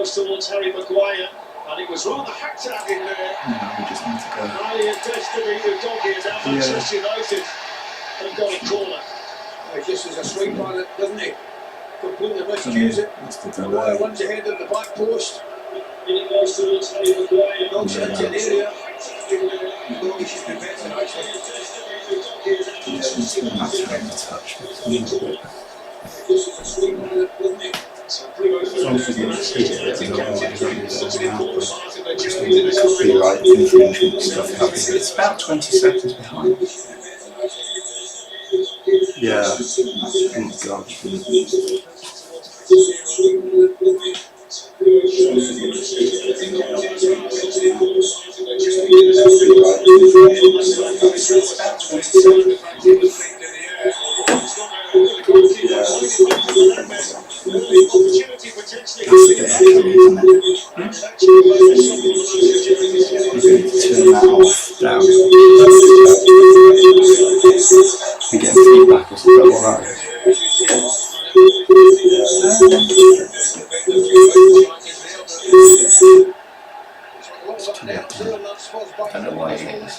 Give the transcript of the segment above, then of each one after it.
goes towards Harry Maguire, and it was rather hacked out in there. No, we just need to go. Brilliant destiny with Doggy, and now Manchester United have got a corner. He just is a sweep on it, doesn't he? Completely miscues it. Maguire runs ahead of the back post. It goes towards Harry Maguire. Knocks it into an area. Doggy should be better, actually. Just needs to be nice to touch. This is a sweep on it, doesn't he? As long as we get here, it's copyright infringement stuff happening. It's about 20 seconds behind. Yeah. Oh my god. Opportunity potentially. That's a bit echoey, isn't it? Maybe we need to turn that off down. We get feedback or something like that. I don't know why it is.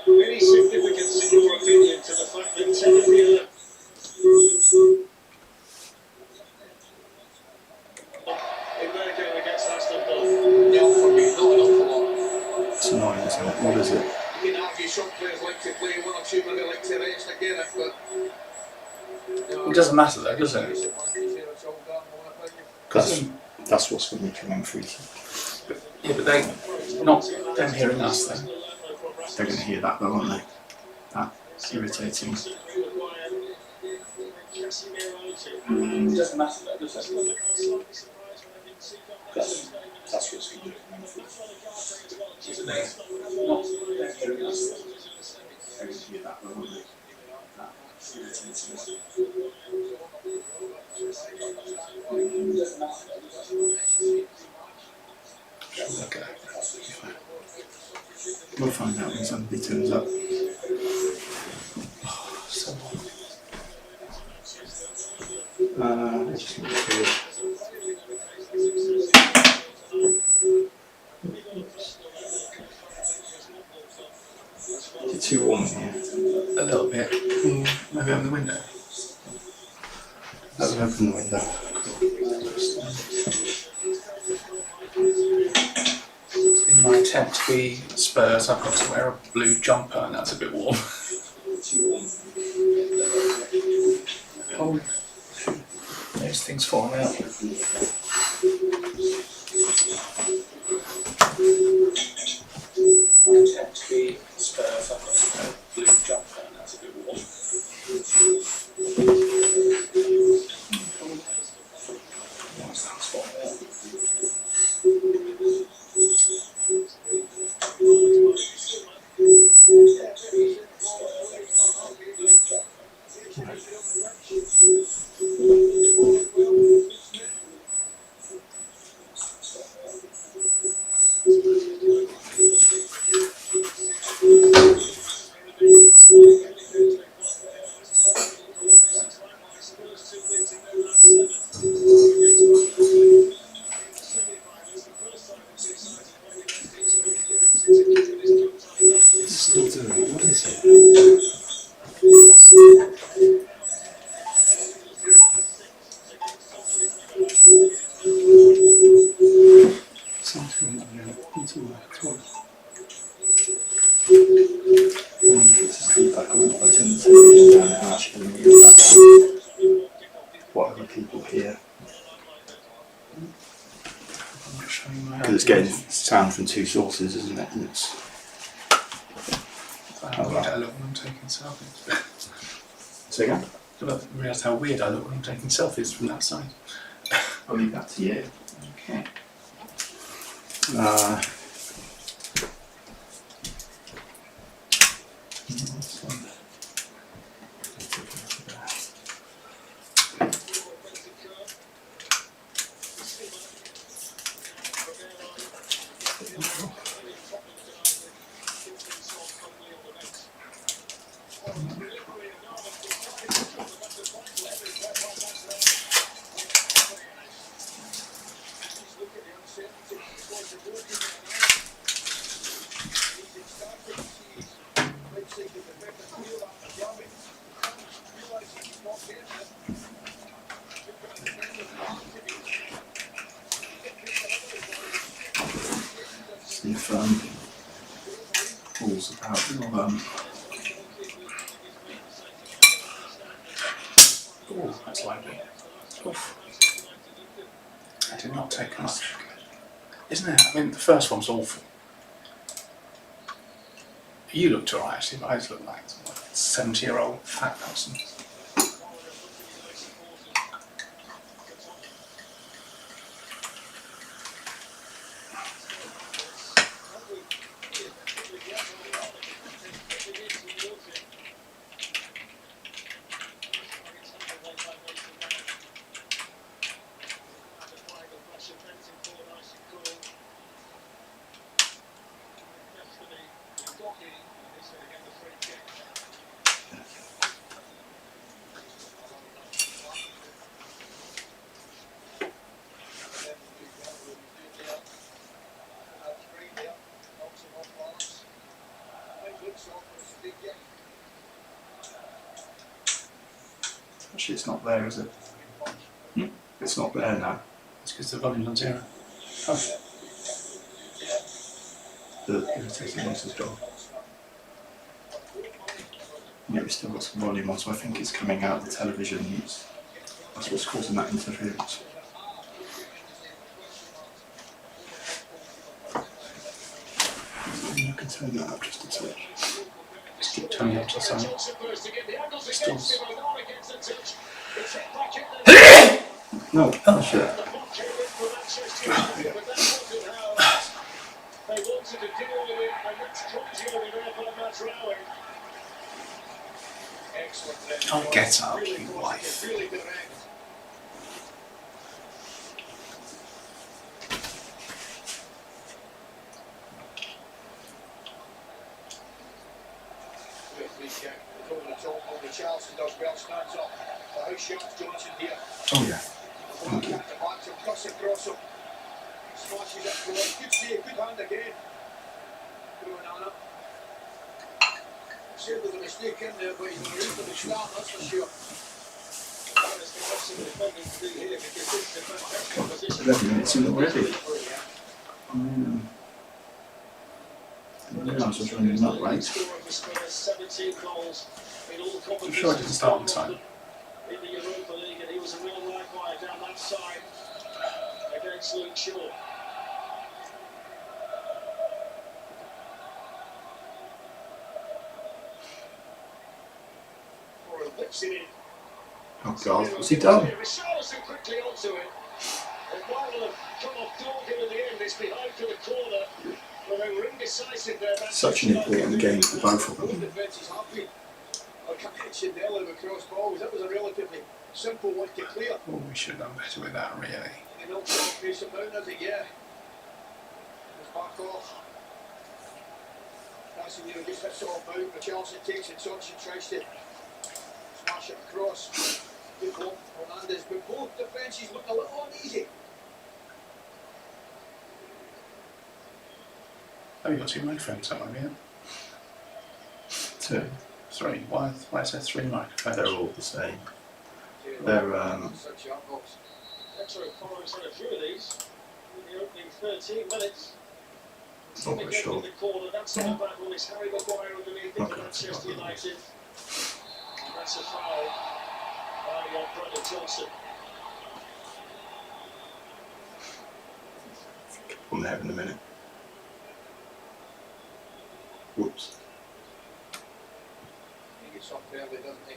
Any significance in your opinion to the fact that 10 of the in their game against Aston Villa? No, for me, not an awful lot. It's annoying, isn't it? What is it? You can argue some players like to play one or two, maybe like to rest and get it, but It doesn't matter though, does it? Because that's what's going to make them free. Yeah, but they, not them hearing us then. They're going to hear that though, aren't they? That's irritating. It doesn't matter though, does it? That's what's going to make them free. Yeah, but they, not them hearing us. They're going to hear that though, aren't they? That's irritating. It doesn't matter though, does it? Okay. We'll find out when somebody turns up. Oh, so long. I just need to feel Is it too warm in here? A little bit. Maybe open the window. Let's open the window. In my attempt to be Spurs, I've got to wear a blue jumper, and that's a bit warm. Too warm. Oh, those things falling out. In my attempt to be Spurs, I've got to wear a blue jumper, and that's a bit warm. Those things falling out. It's still doing. What is it? Something into my toilet. I wonder if it's a feedback or not. I tend to turn down and actually mute that what other people hear. Because it's getting sound from two sources, isn't it? And it's How weird I look when I'm taking selfies. Say again? I don't realise how weird I look when I'm taking selfies from that side. I'll leave that to you. Okay. Oh, that's lively. Oof. I did not take much. Isn't it? I mean, the first one's awful. You looked alright actually, but I just looked like a 70-year-old fat person. Actually, it's not there, is it? It's not there now. It's because the volume's on 0. Oh. The irritating voice has gone. Yeah, we've still got some volume on, so I think it's coming out of the television. That's what's causing that interference. I can turn that up just a touch. Just keep turning up to something. Stills. No, oh shit. They wanted to deal with it, and that's Tgirl there by Matraoui. Excellent. Oh, get up, you wife. Really direct. Charleston does well, stands up. How sharp Johnson here. Oh yeah. Thank you. Cross across him. Smashes it forward. Good save, good hand again. Throwing on it. Sure there's a mistake in there, but he's not ready for the start, that's for sure. 11 minutes in already. Yeah, I was running that late. I'm sure I didn't start on time. In the Europa League, and he was a real live wire down that side against Luke Shaw. Oh God, what's he done? Richarlison quickly onto it. And while they've come off Dorgan in the end, it's behind for the corner. But they were indecisive there. Such an important game for both of them. Across balls. That was a relatively simple one to clear. Oh, we should have done better with that, really. And he'll face him down, does it? Yeah. It's back off. That's when just hits it off out. Richarlison takes a touch and tries to smash it across. Good ball, Hernandez. But both defences look a little uneasy. Oh, you've got 2 microphones, haven't you? 2. 3. Why is there 3 microphones? They're all the same. They're Actually, Corral's had a few of these in the opening 13 minutes. not very sure. In the corner, that's not a bad one. It's Harry Maguire underneath into Manchester United. And that's a foul by Brendan Johnson. on there in a minute. Whoops. He gets up early, doesn't he?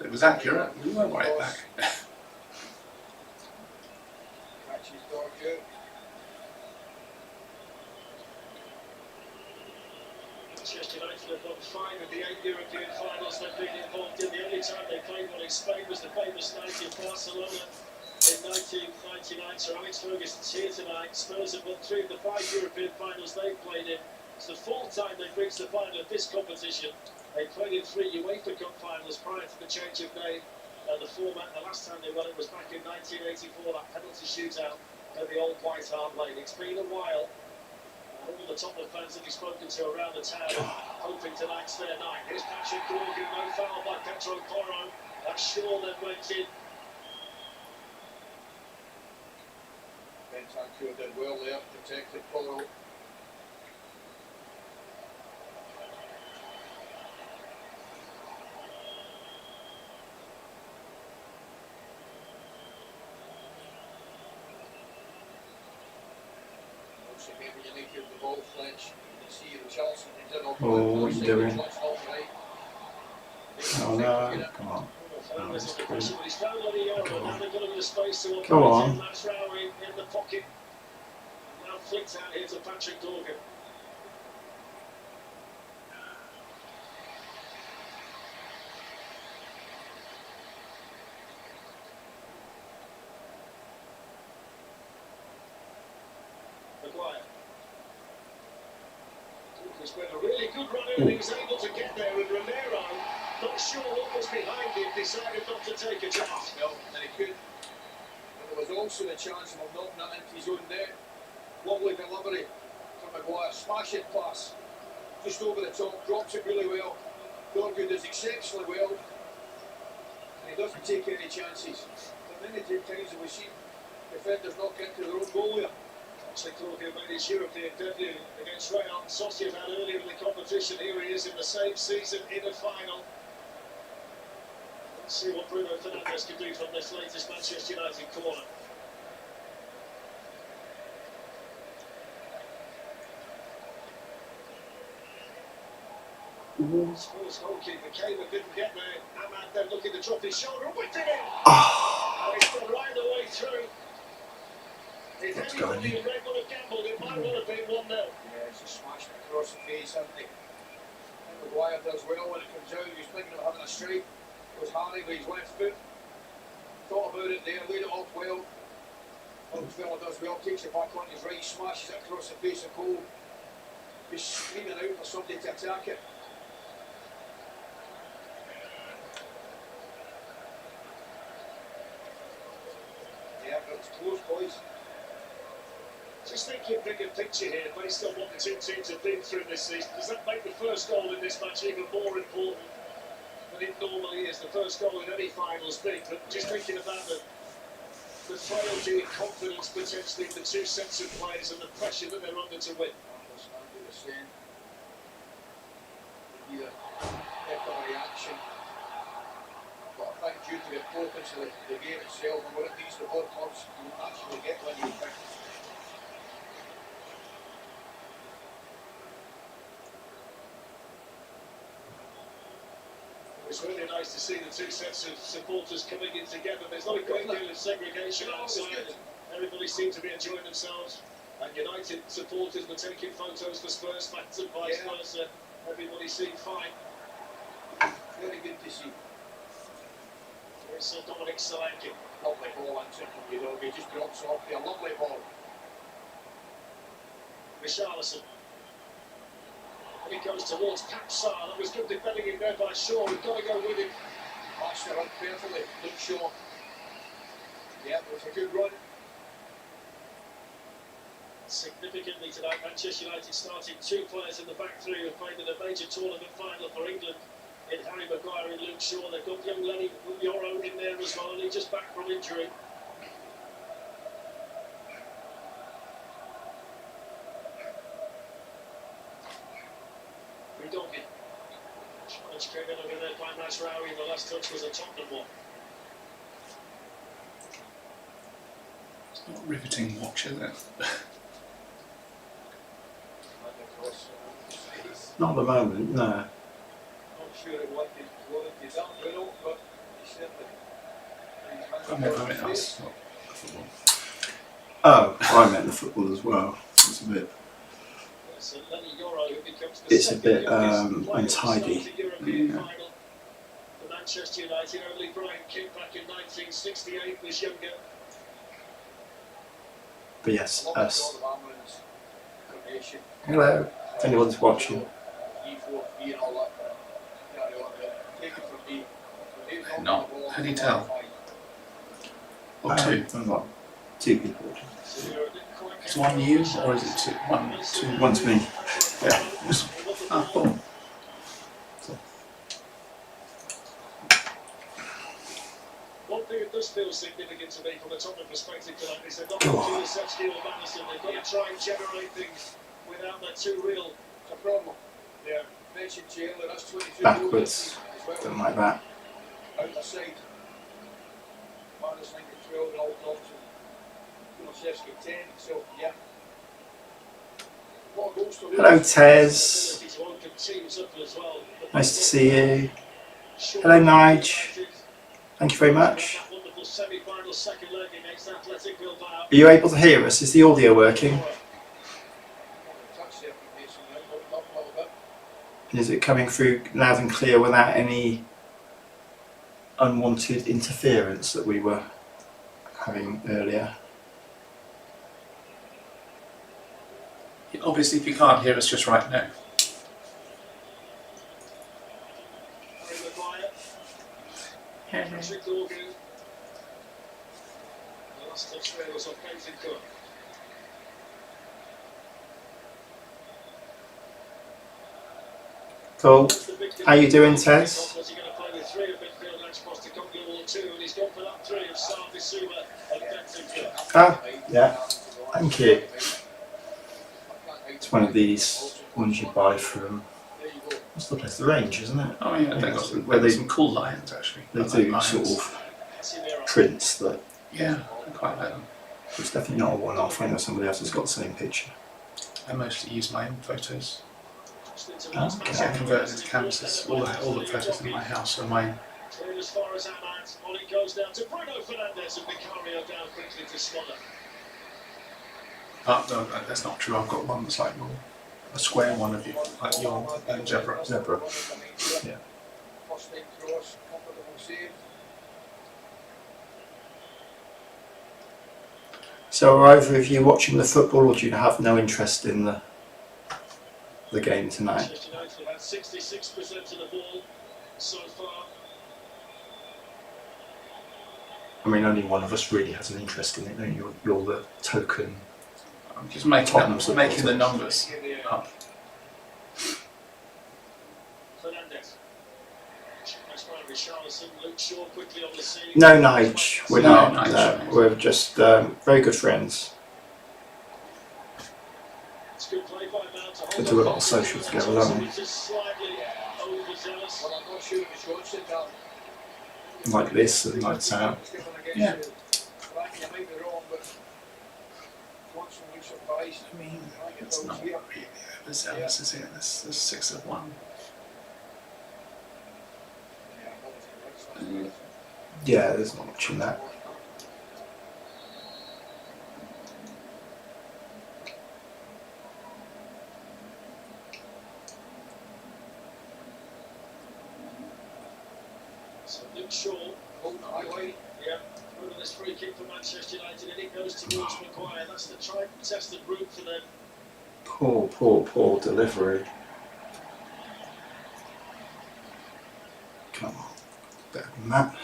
It was accurate. We went right back. Catches Tgirl. Manchester United have won 5 of the 8 European finals they've been involved in. The only time they played one in Spain was the famous night in Barcelona in 1999. So Alex Ferguson's here tonight. Spurs have won 3 of the 5 European finals they've played in. It's the 4th time they've reached the final of this competition. They played in 3 UEFA Cup finals prior to the change of name and the format. The last time they won it was back in 1984, that penalty shootout at the old White Hart Lane. It's been a while. All the Tottenham fans that we've spoken to around the town hoping tonight's their night. Here's Patrick Dorgan, no foul by Petro Porro. That's Shaw then went in. Bentancur did well there, protected Porro. So maybe you need to the ball flinch. You can see the Chelsea. Oh, what are you doing? Oh no, come on. Oh, that's cool. Go on. In the pocket. Now flicked out here to Patrick Dorgan. Maguire. He's made a really good run in and he was able to get there, and Romero, not sure what was behind him, decided not to take a chance. No, and he could. And there was also the chance of him knocking that into his own net. Lovely delivery from Maguire, smash it pass. Just over the top, drops it really well. Dorgan does exceptionally well. And he doesn't take any chances. But many times have we seen defenders knock into their own goal here. Tgirl made his European debut against Real Sociedad earlier in the competition. Here he is in the same season in a final. Let's see what Bruno Fernandes can do from this latest Manchester United corner. Spurs goalkeeper Kamer couldn't get there. Ahmad then looking to drop his shoulder and whipped it in. And he's gone right the way through. If anybody in red would have gambled, it might well have been 1-0. Yeah, it's just smashed it across the face, hasn't he? And Maguire does well when it comes out. He's thinking of having a strike. It was Harry with his left foot. Thought about it there, laid it off well. Tgirl does well, takes it back on his right, smashes it across the face of Cole. He's screaming out for somebody to attack it. Yeah, but it's close, boys. Just thinking bigger picture here, based on what the two teams have been through this season, does that make the first goal in this match even more important than it normally is? The first goal in any final's big, but just thinking about the frailty and confidence potentially in the two sets of players and the pressure that they're under to win. I understand what you're saying. Either echo reaction, but I think due to the importance of the game itself and what it means to both clubs, you actually get when you think. It's really nice to see the two sets of supporters coming in together. There's not a great deal of segregation outside. Everybody seemed to be enjoying themselves. And United supporters were taking photos for Spurs fans and vice versa. Everybody seemed fine. Very good to see. Here's Dominic Solanke. Lovely ball answer from you, dog. He just drops off there. Lovely ball. Richarlison. And he goes towards Papsar. That was good defending in there by Shaw. We've got to go with him. Matched it up perfectly. Luke Shaw. Yeah, it was a good run. Significantly tonight, Manchester United started two players in the back three who played in a major tournament final for England in Harry Maguire and Luke Shaw. They've got young Lenny Yoro in there as well, and he's just back from injury. Dorgan. Challenge came in over there by Masraoui. The last touch was a Tottenham one. It's not riveting watch, is it? Not at the moment, no. Not sure what he's done, Bruno, but he certainly. I mean, that's not football. Oh, I meant the football as well. It's a bit. It's a bit untidy. Yeah. For Manchester United, only Brian King back in 1968 was younger. But yes, us. Hello. If anyone's watching. Not. How do you tell? Or two? I've got two people. Is one you, or is it two? Two. One's me. Yeah. Ah, cool. One thing that does feel significant to me from a Tottenham perspective tonight is they've not got Kulusevski or Madison. They've got to try and generate things without their two real. It's a problem. Yeah. Mentioned Taylor, that's 22 Backwards. Don't like that. Out the side. Madison at 12 and all Thompson. Kulusevski 10, so yeah. What goals to lose? Hello, Tez. Nice to see you. Hello, Nige. Thank you very much. Are you able to hear us? Is the audio working? And is it coming through loud and clear without any unwanted interference that we were having earlier? Obviously, if you can't hear us just right now. Cool. How you doing, Tez? Ah, yeah. Thank you. It's one of these ones you buy from. What's the place? The Range, isn't it? Oh yeah, they got some cool lions actually. They do sort of prints that. Yeah, I quite like them. It's definitely not a one-off. I know somebody else has got the same picture. I mostly use my own photos. Okay. I converted into canvases. All the photos in my house are mine. As far as that man, on it goes down to Bruno Fernandes and Vicario down quickly to Slaughter. No, that's not true. I've got one that's like a square one of you, like your zebra. Zebra. Yeah. First time cross, comfortable save. So are either of you watching the football, or do you have no interest in the game tonight? Manchester United have had 66% of the ball so far. I mean, only one of us really has an interest in it. Don't you? You're the token. I'm just making the numbers up. Fernandes. That's by Richarlison. Luke Shaw quickly on the scene. No, Nige. We're No, not. Nige. We're just very good friends. It's good play by Mount to hold We do a on. lot of social together, don't we? Just slightly overzealous. Well, I'm not sure if it's got sit down. Like this and lights out. Yeah. You might be wrong, but once we surprised. I mean, it's not really overzealous, is it? There's 6 of 1. Yeah, there's not much in that. So Luke Shaw. Oh, highlight. Yeah. Over this free kick for Manchester United, and it goes towards Maguire. That's the tried and tested route for them. Poor delivery. Come on. Better than that.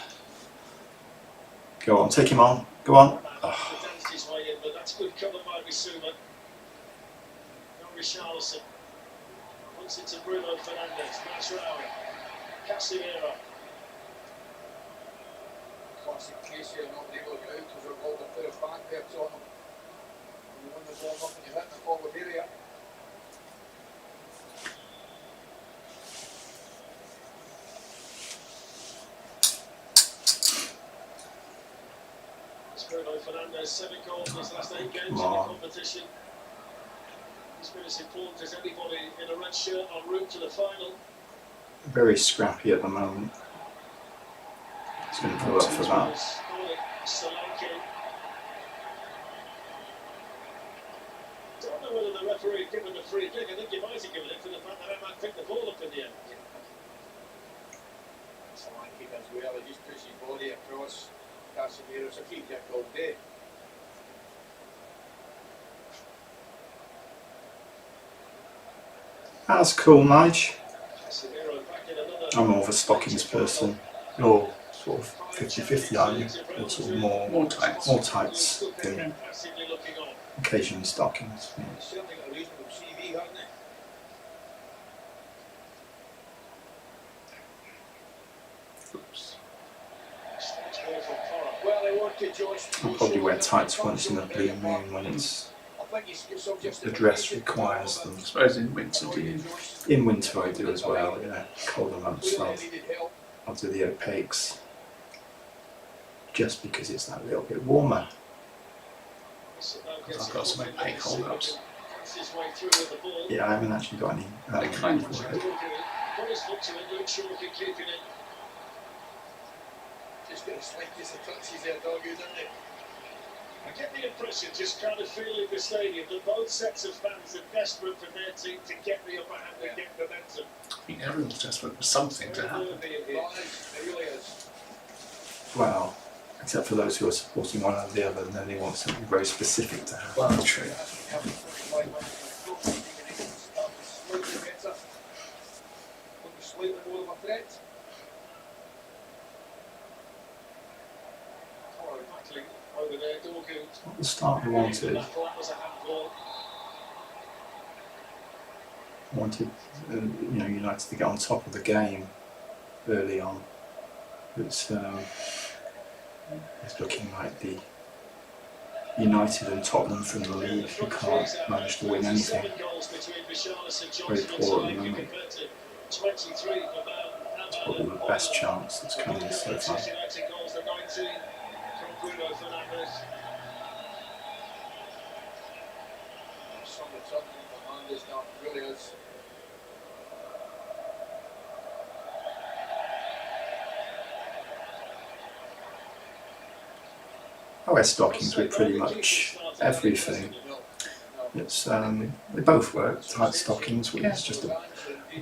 Go on, take him on. Go on. Oh. Danced his way in, but that's good cover by Bissouma. No Richarlison. Puts it to Bruno Fernandes. Masraoui. Casemiro. Classic case here, not able to get out because we're all the player back there to him. And you win the ball up and you hit the forward area. Bruno Fernandes, 7 goals in his last 8 games in the competition. He's been as important as anybody in a red shirt en route to the final. Very scrappy at the moment. He's going to go up for that. Don't know whether the referee had given the free kick. I think he might have given it for the fact that Ahmad picked the ball up in the end. Solanke as well, he just puts his body across. Casemiro's a free kick all day. That's cool, Nige. Casemiro back in another. I'm more of a stockings person. You're sort of 50-50, aren't you? You're sort of more tights than Passively looking on. occasionally stockings. Yeah. He's certainly got a reasonable CV, hasn't he? Oops. Well, they want to Josh. I'll probably wear tights once in a blue moon when it's the dress requires them. I suppose in winter, do you? In winter I do as well, yeah. Colder months I'll do the opaques. Just because it's that little bit warmer. Because I've got some opaque hold-ups. Finds his way through with the ball. Yeah, I haven't actually got any. They kind of for would. it. Got his foot to it, Luke Shaw can keep it in. Just got the slightest of touches there, doggy, didn't he? I get the impression, just kind of feeling the stadium, that both sets of fans are desperate for their team to get the upper hand and get momentum. I think everyone's desperate for something to happen. It really is. Well, except for those who are supporting one or the other, and then they want something very specific to happen. Well, true. Slightly more of a threat. Oh, battling over there, Dorgu. What the start we wanted. That was a handball. Wanted, United to get on top of the game early on. It's looking like the United and Tottenham from the league who can't manage to win anything. Very poor at the moment. It's probably the best chance that's come in so far. Some of the Tottenham commanders now really is. I wear stockings with pretty much everything. It's they both work, tight stockings. It's just a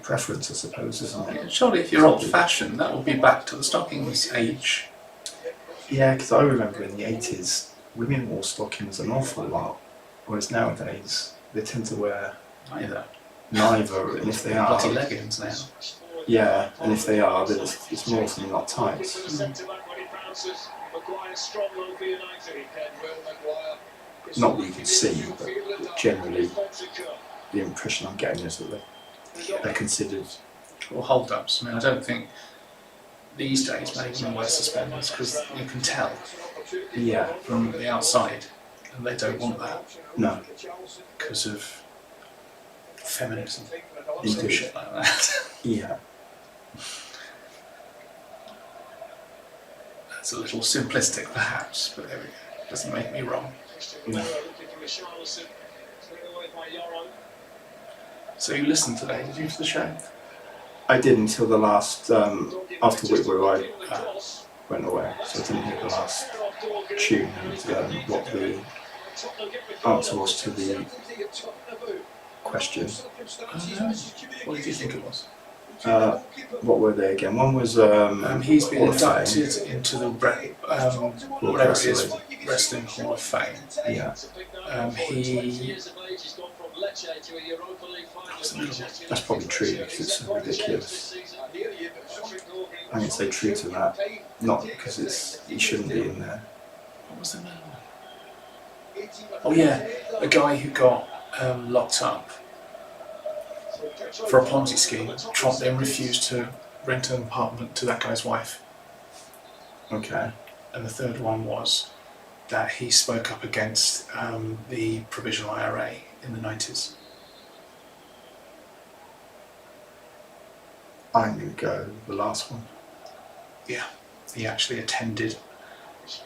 preference, I suppose, isn't it? Surely, if you're old-fashioned, that would be back to the stockings age. Yeah, because I remember in the 80s, women wore stockings an awful lot, whereas nowadays they tend to wear Either. neither, and if they are, Bloody leggings now. yeah, and if they are, then it's more often than not tights. Not that you can see, but generally the impression I'm getting is that they're considered. Or hold-ups. I mean, I don't think these days many women wear suspenders because you can tell Yeah, from the outside, and they don't want that no, because of feminism or Indeed. some shit like that. yeah. That's a little simplistic, perhaps, but there we go. Doesn't make me wrong. No. So you listened today, did you, to the show? I did until the last, after Whitworth I went away, so I didn't hear the last tune and what the answer was to the question. What did you think it was? What were they again? One was He's been Hall of Fame. inducted into the whatever it is, Wrestling Hall of Fame. Yeah, that's probably true because it's so ridiculous. I'm going to say true to that, not because he shouldn't be in there. What was the name? Oh yeah, a guy who got locked up for a Ponzi scheme. Trump then refused to rent an apartment to that guy's wife. Okay. And the third one was that he spoke up against the provisional IRA in the 90s. I'm going to go with the last one. Yeah, he actually attended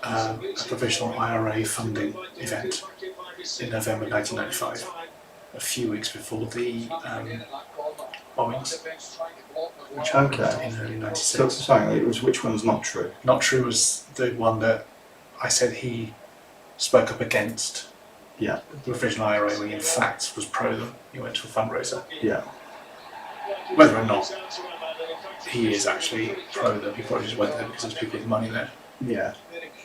a provisional IRA funding event in November 1995, a few weeks before the bombings Okay. in early So 96. sorry, it was which one's not true? Not true was the one that I said he spoke up against Yeah, the provisional IRA when he in fact was pro them. He went to a fundraiser. yeah. Whether or not he is actually pro them, he probably just went there because there's people with money there. Yeah,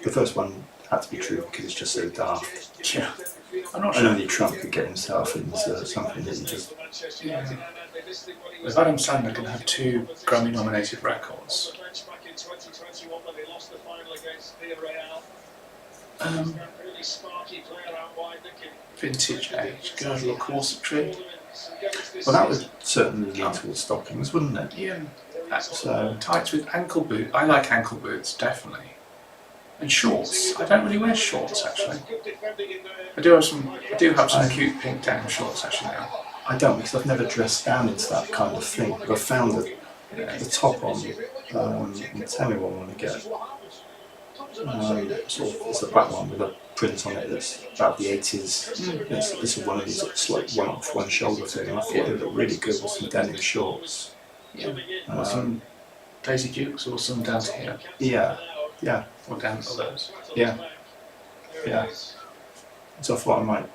the first one had to be true because it's just so daft. Yeah, I'm not And sure. only Trump could get himself into something that he just. Yeah. If Adam Sandler can have 2 Grammy-nominated records, vintage age, girdle or corsetry. Well, that would certainly lean towards stockings, wouldn't it? Yeah. So Tights with ankle boot. I like ankle boots, definitely. And shorts. I don't really wear shorts actually. I do have some cute pink denim shorts actually now. I don't because I've never dressed down into that kind of thing. But I've found that the top on, and tell me what I want to get. Sort of, it's a black one with a print on it that's about the 80s. It's one of these it's like one off one shoulder thing. And I thought it looked really good with some denim shorts. Yeah. Or some Daisy Dukes or some down to here. Yeah. Or down to those. Yeah. So I thought I might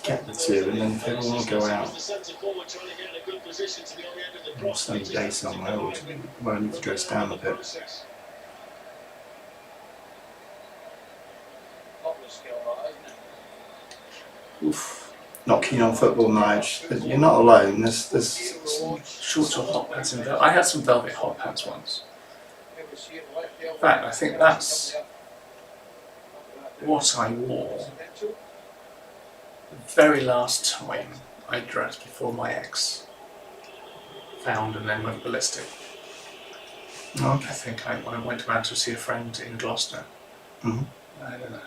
get the two, and then if everyone will go out on a sunny day somewhere, where I need to dress down a bit. Oof. Not keen on football, Nige. But you're not alone. There's Shorts or hot pants in velvet. I had some velvet hot pants once. In fact, I think that's what I wore the very last time I dressed before my ex found and then went ballistic. I think I went around to see a friend in Gloucester. Mhm. I don't know.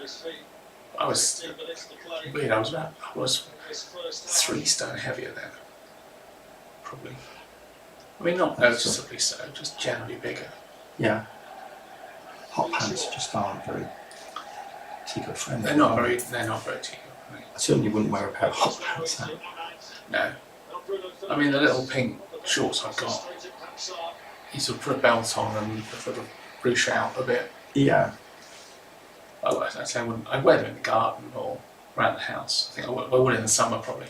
I was weird. I was 3 stone heavier then, probably. I mean, not noticeably so, just generally bigger. Yeah. Hot pants just aren't very Tgirl friendly. They're not very Tgirl. I certainly wouldn't wear a pair of hot pants out. No. I mean, the little pink shorts I've got, you sort of put a belt on and sort of ruche out a bit. Yeah. I'd say I'd wear them in the garden or around the house. I think I would in the summer probably.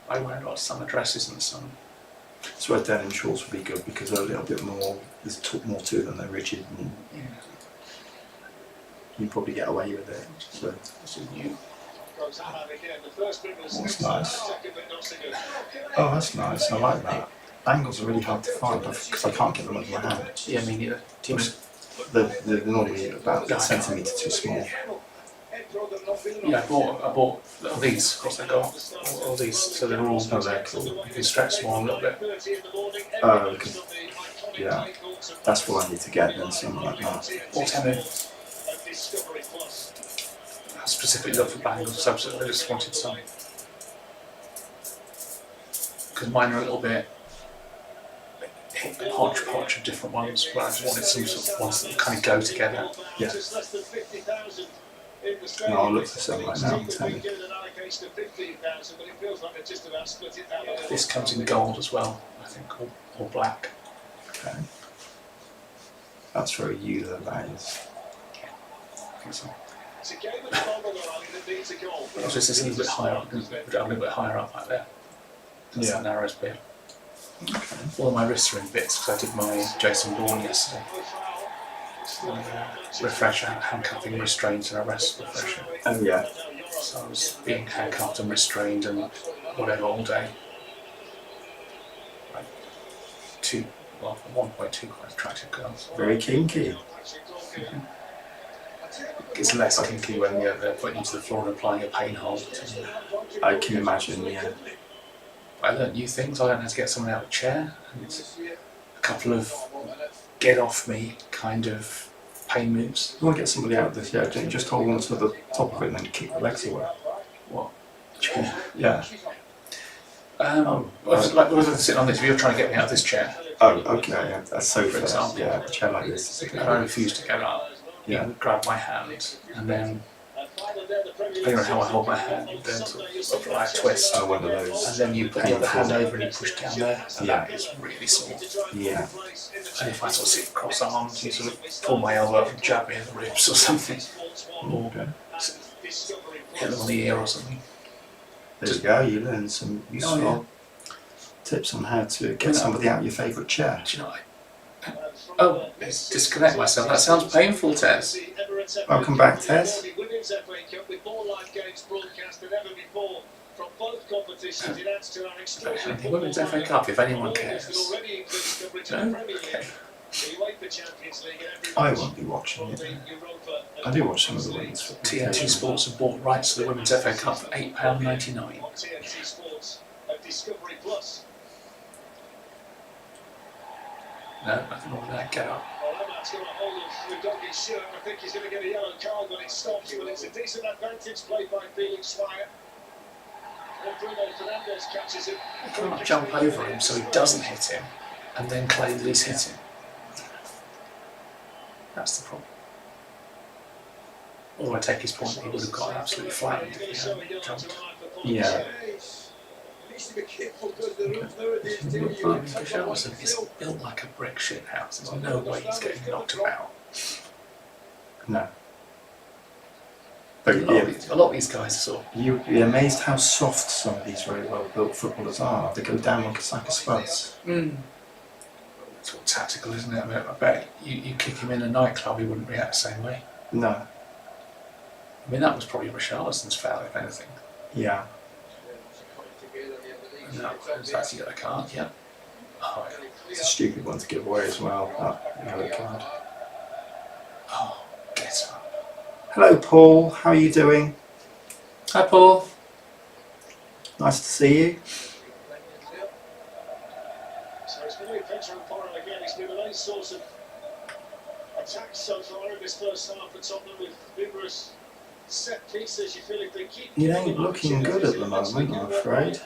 I wear a lot of summer dresses in the summer. So a denim shorts would be good because they're a little bit more, there's more to them, they're rigid and you can probably get away with it. So This is new. that's nice. Oh, that's nice, I like that. Bangles are really hard to find because I can't get them under my hand. Yeah, me neither. Do you mean? They're normally about a centimetre too small. Yeah, I bought all these, of course I got all these, so they're all they're cool. You can stretch them on a little bit. Okay. Yeah, that's what I need to get then, something like that. Or tender. I specifically looked for bangles, so I just wanted some. Because mine are a little bit a hodgepodge of different ones, but I just wanted some sort of ones that kind of go together. Yeah. No, I'll look for some right now and tell you. This comes in gold as well, I think, or black. Okay. That's very you though, that is. I think so. It's just it's a little bit higher up, a little bit higher up like there. That's the narrowest bit. Okay. All of my wrists are in bits because I did my Jason Bourne yesterday. Refresher, handcuffing, restraint, and arrest refresher. Oh yeah. So I was being handcuffed and restrained and whatever all day. Like 1.2 quite attractive girls. Very kinky. It's less kinky when they're putting you to the floor and applying a pain hold. I can imagine, yeah. I learnt new things. I learned how to get someone out of a chair and a couple of get off me kind of pain moves. You want to get somebody out of this, yeah, don't you just hold on to the top of it and then kick the legs away. What? Chair. Yeah. Wasn't sitting on this, if you're trying to get me out of this chair, Oh, okay, yeah, that's so for example, yeah, a chair like this. and I refused to get up, Yeah. you would grab my hand, and then, depending on how I hold my hand, you then sort of apply a twist, Oh, one of those. and then you put the other hand over and you push down there, and that is really small. Yeah. And if I sort of sit cross-armed, you sort of pull my elbow up and jab me in the ribs or something, or Okay. hit them on the ear or something. There you go, you learn some useful tips on how to get somebody out of your favourite chair. Do you know what? Let's disconnect myself. That sounds painful, Tess. Welcome back, Tess. The Women's FA Cup, if anyone cares. No? Okay. I won't be watching it. I do watch some of the women's. TNT Sports have bought rights to the Women's FA Cup for £8.99. No, nothing wrong with that. Get up. I think he's going to get a yellow card when it stops, but it's a decent advantage played by Felix Schmeier. Bruno Fernandes catches it. You can't jump over him so he doesn't hit him and then claim that he's hit him. That's the problem. Or I take his point, he would have got absolutely flattened if he hadn't jumped. Yeah. Needs to be careful because the rules nowadays tell you I mean, Richarlison is built like a brick shit house. There's no way he's getting knocked about. No. A But lot of these guys are sort of. you'd be amazed how soft some of these very well built footballers are. They go down like a sack of spuds. It's all tactical, isn't it? I mean, I bet you kick him in a nightclub, he wouldn't react the same way. No. I mean, that was probably Richarlison's foul, if anything. Yeah. And that was actually got a card, yeah. Oh, yeah. It's a stupid one to give away as well, that yellow card. Oh, get up. Hello, Paul. How are you doing? Hi, Paul. Nice to see you. So it's going to be Pedro Porro again. He's been a nice source of attacks so far in this first half for Tottenham with numerous set pieces. You feel if they keep. You ain't looking good at the moment, I'm afraid.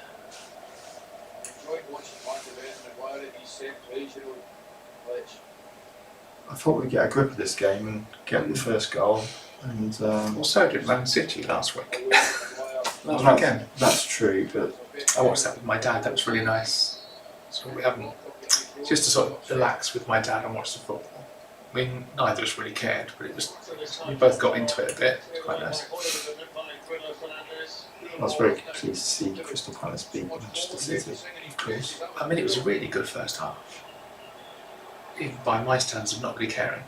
I thought we'd get a grip of this game and get the first goal. And Well, so did Man City last week. Last weekend. That's true, but I watched that with my dad. That was really nice. So we haven't just to sort of relax with my dad and watch the football. I mean, neither of us really cared, but it was we both got into it a bit. It was quite nice. I was very pleased to see Crystal Palace beat Manchester City, of course. I mean, it was a really good first half. Even by my standards of not really caring.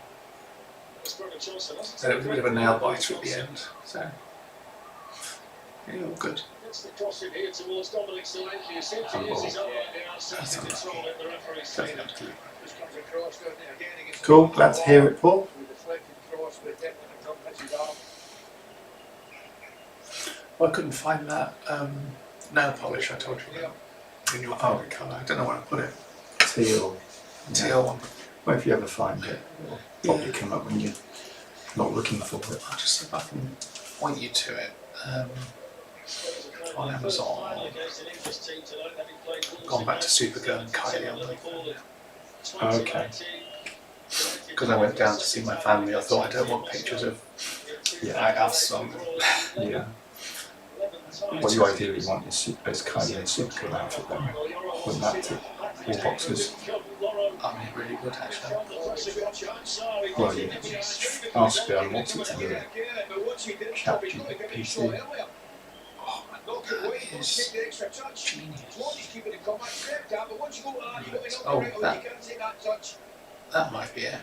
And it was a bit of a nail biter at the end. So, yeah, all good. Cool, glad to hear it, Paul. Well, I couldn't find that nail polish I told you about in your favourite colour. I don't know where I put it. Teal. Teal one. Well, if you ever find it, it'll probably come up when you're not looking for it. I'll just see if I can point you to it. On Amazon. Gone back to Supergirl and Kylie on them. Okay. Because I went down to see my family, I thought I don't want pictures of us on them. Yeah. What you ideally want is Kylie and Supergirl outfit then. Wouldn't that tick all boxes? I mean, really good actually. Well, you ask me, I want it to do it. ChatGPT. Oh, that is genius. Oh, that might be it.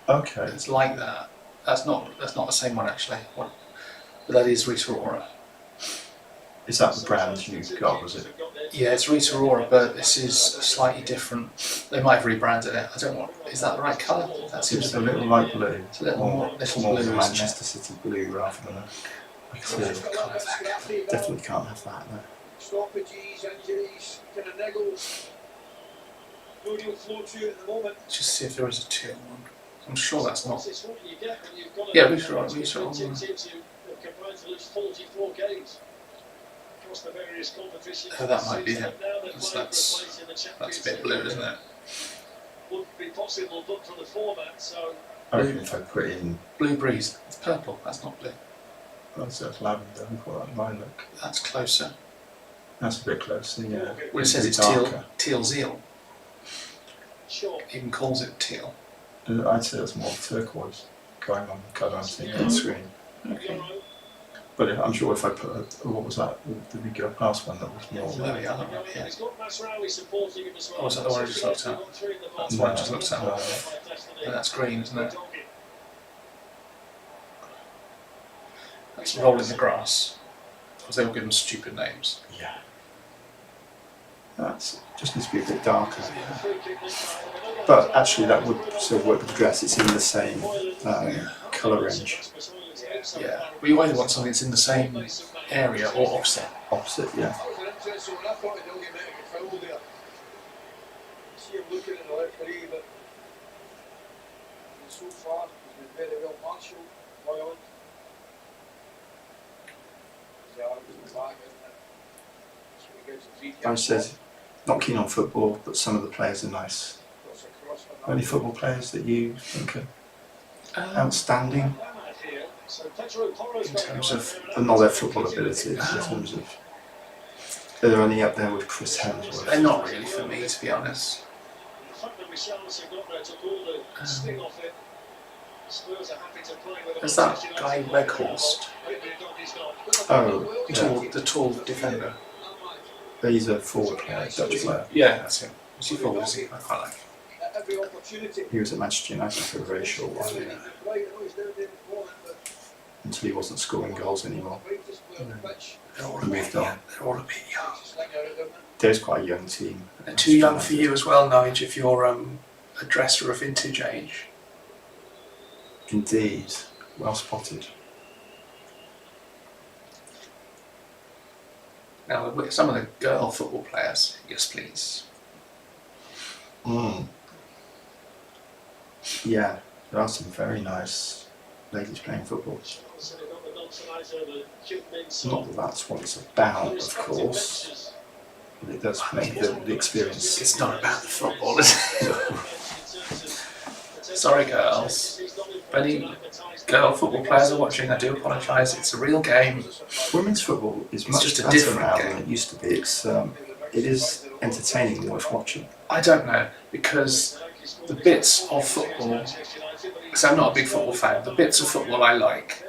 Okay. It's like that. That's not the same one actually. But that is Rita Ora. Is that the brand you got, was it? Yeah, it's Rita Ora, but this is slightly different. They might have rebranded it. I don't know. Is that the right colour? That seems It's a little light blue. It's a little more little blue, more isn't it? Manchester City blue rather than a clear. Definitely can't have that, no. Stoppages, injuries, kind of niggles. No real flow to it at the moment. Just see if there is a teal one. I'm sure that's not. Yeah, Rita Ora. Rita Ora. Oh, that might be it. That's a bit blue, isn't it? Wouldn't be possible but for the format, so I reckon if I put in, Blue breeze. It's purple. That's not blue. that's lavender, I call that lilac. That's closer. That's a bit closer, yeah. Well, it says it's darker. teal zeal. sure. Even calls it teal. I'd say that's more turquoise going on the colour I'm seeing on the screen. Okay. But I'm sure if I put what was that? The Rigo Pass one that was more. There we are. Yeah. He's got Masraoui supporting him as well. Oh, is that the one I just looked at? That's the one I just looked at. And that's green, isn't it? That's rolling the grass. Because they all give them stupid names. Yeah. That's just needs to be a bit darker. But actually, that would still work with the dress. It's in the same colour range. Yeah. But you either want something that's in the same area or opposite. Opposite, yeah. That was an interesting one. I thought he'd only make a foul there. See him looking in the referee, but so far he's been very well marshalled. Violent. Yeah, he's back, isn't it? So he gets a free kick. I says, not keen on football, but some of the players are nice. Cross across for Any football players that you think are Um, outstanding? So Tgirl Porro's in got terms a of But not their football ability, in terms of. They're only up there with Chris Hemsworth. they're not really for me, to be honest. The fact that Richarlison got there took all the sting off it. Spurs are happy to play with There's that guy Weghorst, Oh, the tall defender. he's a forward player, Dutch player. Yeah, that's him. Was he forward? Was he? I quite like him. Every opportunity. He was at Manchester United for a very short while, Right, I know he's down there before that, but until he wasn't scoring goals anymore. greatest player on the pitch. They're all a Moved bit on. young. They're all a bit young. Just like out of them. There's quite a young team. They're too young for you as well, Nige, if you're a dresser of vintage age. Indeed, well spotted. Now, with some of the girl football players, yes please. Mm. Yeah, there are some very nice ladies playing football. Not that that's what it's about, of course, but it does make the experience. It's not about the football, is it? Sorry girls. If any girl football players are watching, I do apologise. It's a real game. Women's football is much just a better different now game. than it used to be. It is entertaining and worth watching. I don't know, because the bits of football, because I'm not a big football fan, the bits of football I like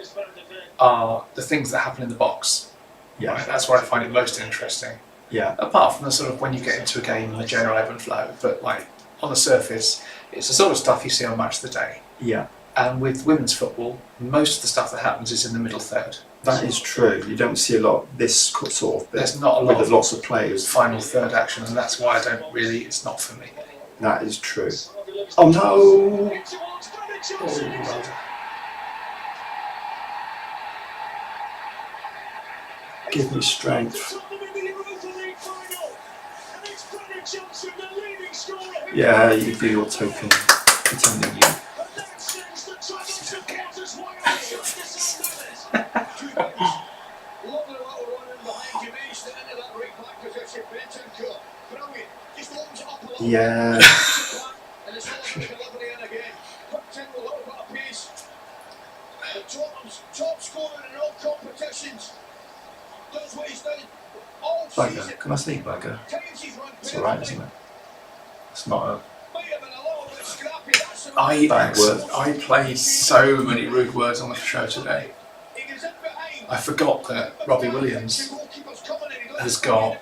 are the things that happen in the box. Yeah, Right? That's where I find it most interesting. yeah, Apart from the sort of when you get into a game and the general ebb and flow, but like on the surface, it's the sort of stuff you see on Match of the Day. yeah. And with women's football, most of the stuff that happens is in the middle third. That is true. You don't see a lot of this sort of bit There's not a lot with of lots of players. final third action, and that's why I don't really. It's not for me. That is true. Oh no! Give me strength. Yeah, you do your token pretending you. Lovely little run in behind you, mate. Straight into that right back position. Tgirl. Brilliant. Just opens it up a little Yeah. bit. And it's all about delivery in again. Puts in with a little bit of pace. The top scorer in all competitions. Does what he's done all Bugger. season. Can I say bugger? Times he's run It's alright, isn't it? It's not Might have been a little bit scrappy. That's the Bad word. I played so many rude words on the show today. He gets in behind. I forgot that Robbie Williams has got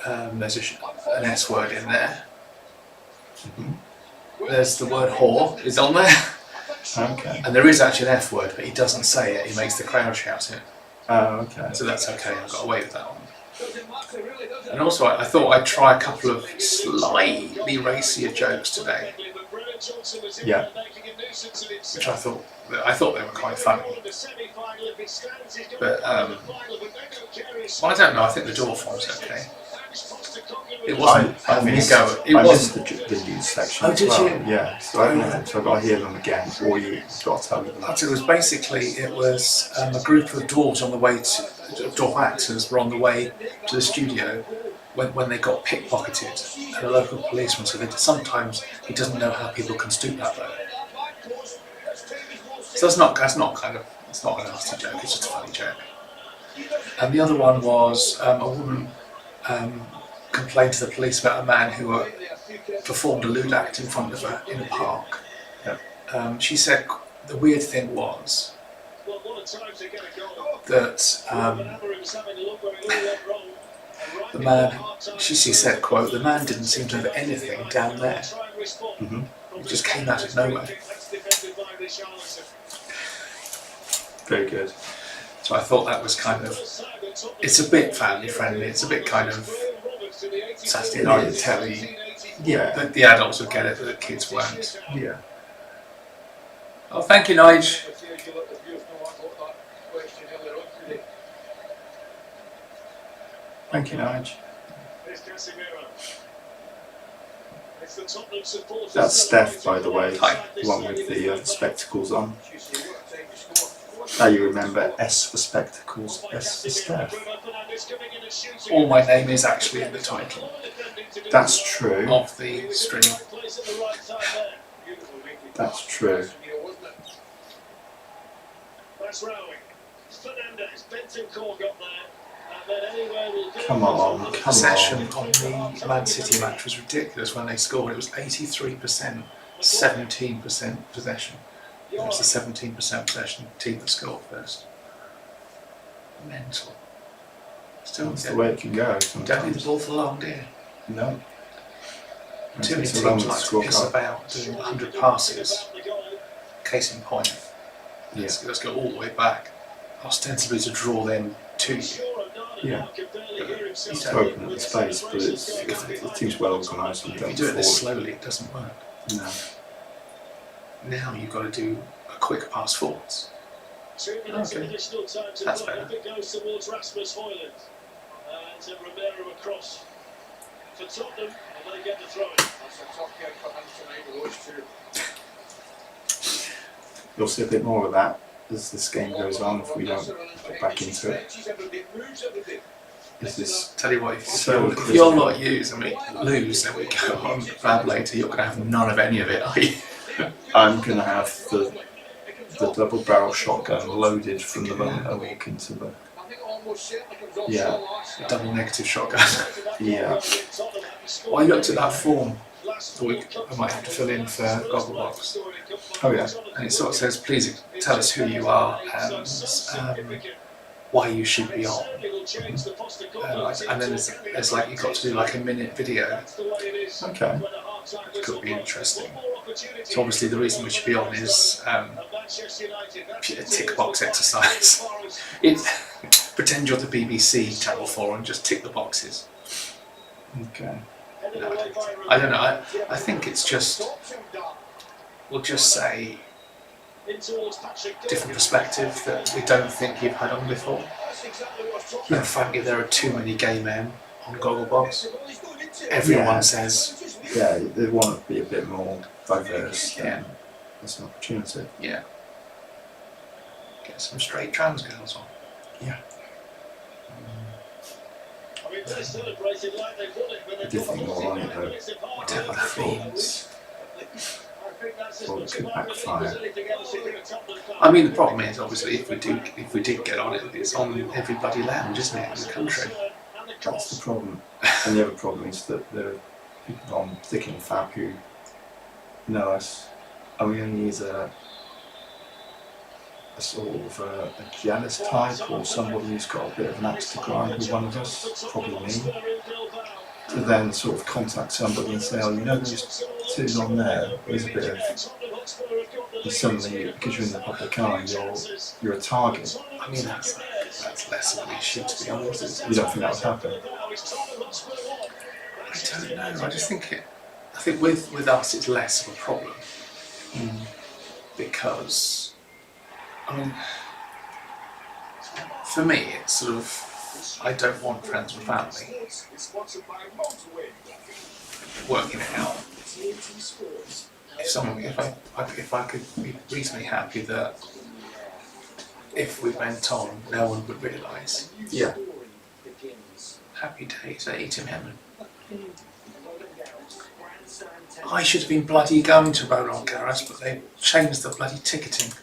there's an S word in there. There's the word whore is on there, okay. and there is actually an F word, but he doesn't say it. He makes the crowd shout it, Oh, okay. so that's okay. I've got away with that one. Doesn't matter, really, does it? And also, I thought I'd try a couple of slightly racier jokes today, Yeah. which I thought they were quite funny. But well, I don't know. I think the door form's okay. It wasn't I having a missed, go. It I missed wasn't. the news section. Oh, as did well. you? Yeah. So I've got to hear them again, or you've got to tell me them. It was basically a group of dwarves on the way to dwarf actors were on the way to the studio when they got pickpocketed, and a local policeman said that sometimes he doesn't know how people can stoop that low. So that's not a nasty joke. It's just a funny joke. And the other one was a woman complained to the police about a man who performed a lewd act in front of her in a park. Yeah. She said the weird thing was that the man, she said, quote, the man didn't seem to have anything down there. Mm-hmm. It just came out of nowhere. Very good. So I thought that was kind of, it's a bit family friendly, it's a bit kind of Saturday night telly. Yeah. The adults would get it, but the kids won't. Yeah. Oh, thank you, Nige. Thank you, Nige. That's Steph, by the way. Hi. The one with the spectacles on. Now you remember S for spectacles, S for Steph. All my name is actually in the title That's true. of the stream. That's true. That's Rowing. Fernandez, Bentancur got there. And then anywhere will do. Come on, come Possession on. on the Man City match was ridiculous when they scored. It was 83%, 17% possession. It was the 17% possession team that scored first. Mental. Still That's the way it can go don't need the sometimes. ball for long, do you? No. Too many It's a teams moment like to scorecard. piss about doing 100 passes. Case in point. Yeah. Let's go all the way back, ostensibly to draw them to you. Yeah. You To don't, open up the space, but the team's well organised and if don't you do it this forward. slowly, it doesn't work. No. Now you've got to do a quick pass forwards. 2 minutes of Okay. additional time to That's play. better. It goes towards Rasmus Højlund. And Romero across for Tottenham, and they get the throw. That's a tough game for him tonight with those two. You'll see a bit more of that as this game goes on if we don't get back into it. This is Tell you what, if So if you're like yous and we lose and we go on Fab later, you're going to have none of any of it, are you? I'm gonna have the double barrel shotgun loaded from the moment I walk into the Yeah. Double negative shotgun. yeah. Well, I looked at that form the week I might have to fill in for Gogglebox, Oh yeah. and it sort of says, please tell us who you are and why you should be on. And then it's like you've got to do like a minute video. Okay. It could be interesting. So obviously the reason we should be on is a tick box exercise. Pretend you're the BBC Channel 4 and just tick the boxes. Okay. No, I don't know. I think it's just, we'll just say, different perspective that we don't think you've had on before. You know, frankly, there are too many gay men on Gogglebox. Everyone Yeah. says, Yeah, they want to be a bit more diverse. Yeah. That's an opportunity. yeah, get some straight trans girls on. Yeah. I mean, they celebrated like they won it when they I did think more on it though. Whatever that means. Well, it could backfire. I mean, the problem is, obviously, if we did get on it, it's on every bloody lounge, isn't it, in the country? That's the problem. And the other problem is that there are people on Thick and Fab who know us, and we only use a sort of a jealous type or somebody who's got a bit of an axe to grind with one of us, probably me, to then sort of contact somebody and say, oh, you know those two on there, there's a bit of, and suddenly, because you're in the public eye, you're a target. I mean, that's less of an issue, to be honest. You don't think that would happen? I don't know. I just think I think with us, it's less of a problem because, I mean, for me, it's sort of, I don't want friends and family working it out. If I could be reasonably happy that if we went on, no one would realise. Yeah. Happy days, I eat in heaven. I should have been bloody going to Roland Garros, but they changed the bloody ticketing.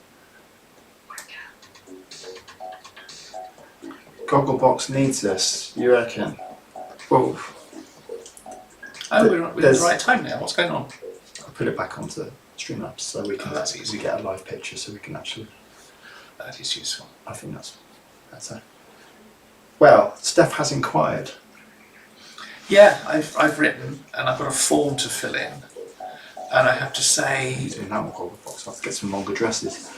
Gogglebox needs this, you reckon? Well, Oh, we're at the right time now. What's going on? I'll put it back onto StreamLabs so we can that's easy. we get a live picture so we can actually. That is useful. I think that's it. Well, Steph has inquired. Yeah, I've written and I've got a form to fill in, and I have to say, Doing that with Gogglebox, I have to get some longer dresses.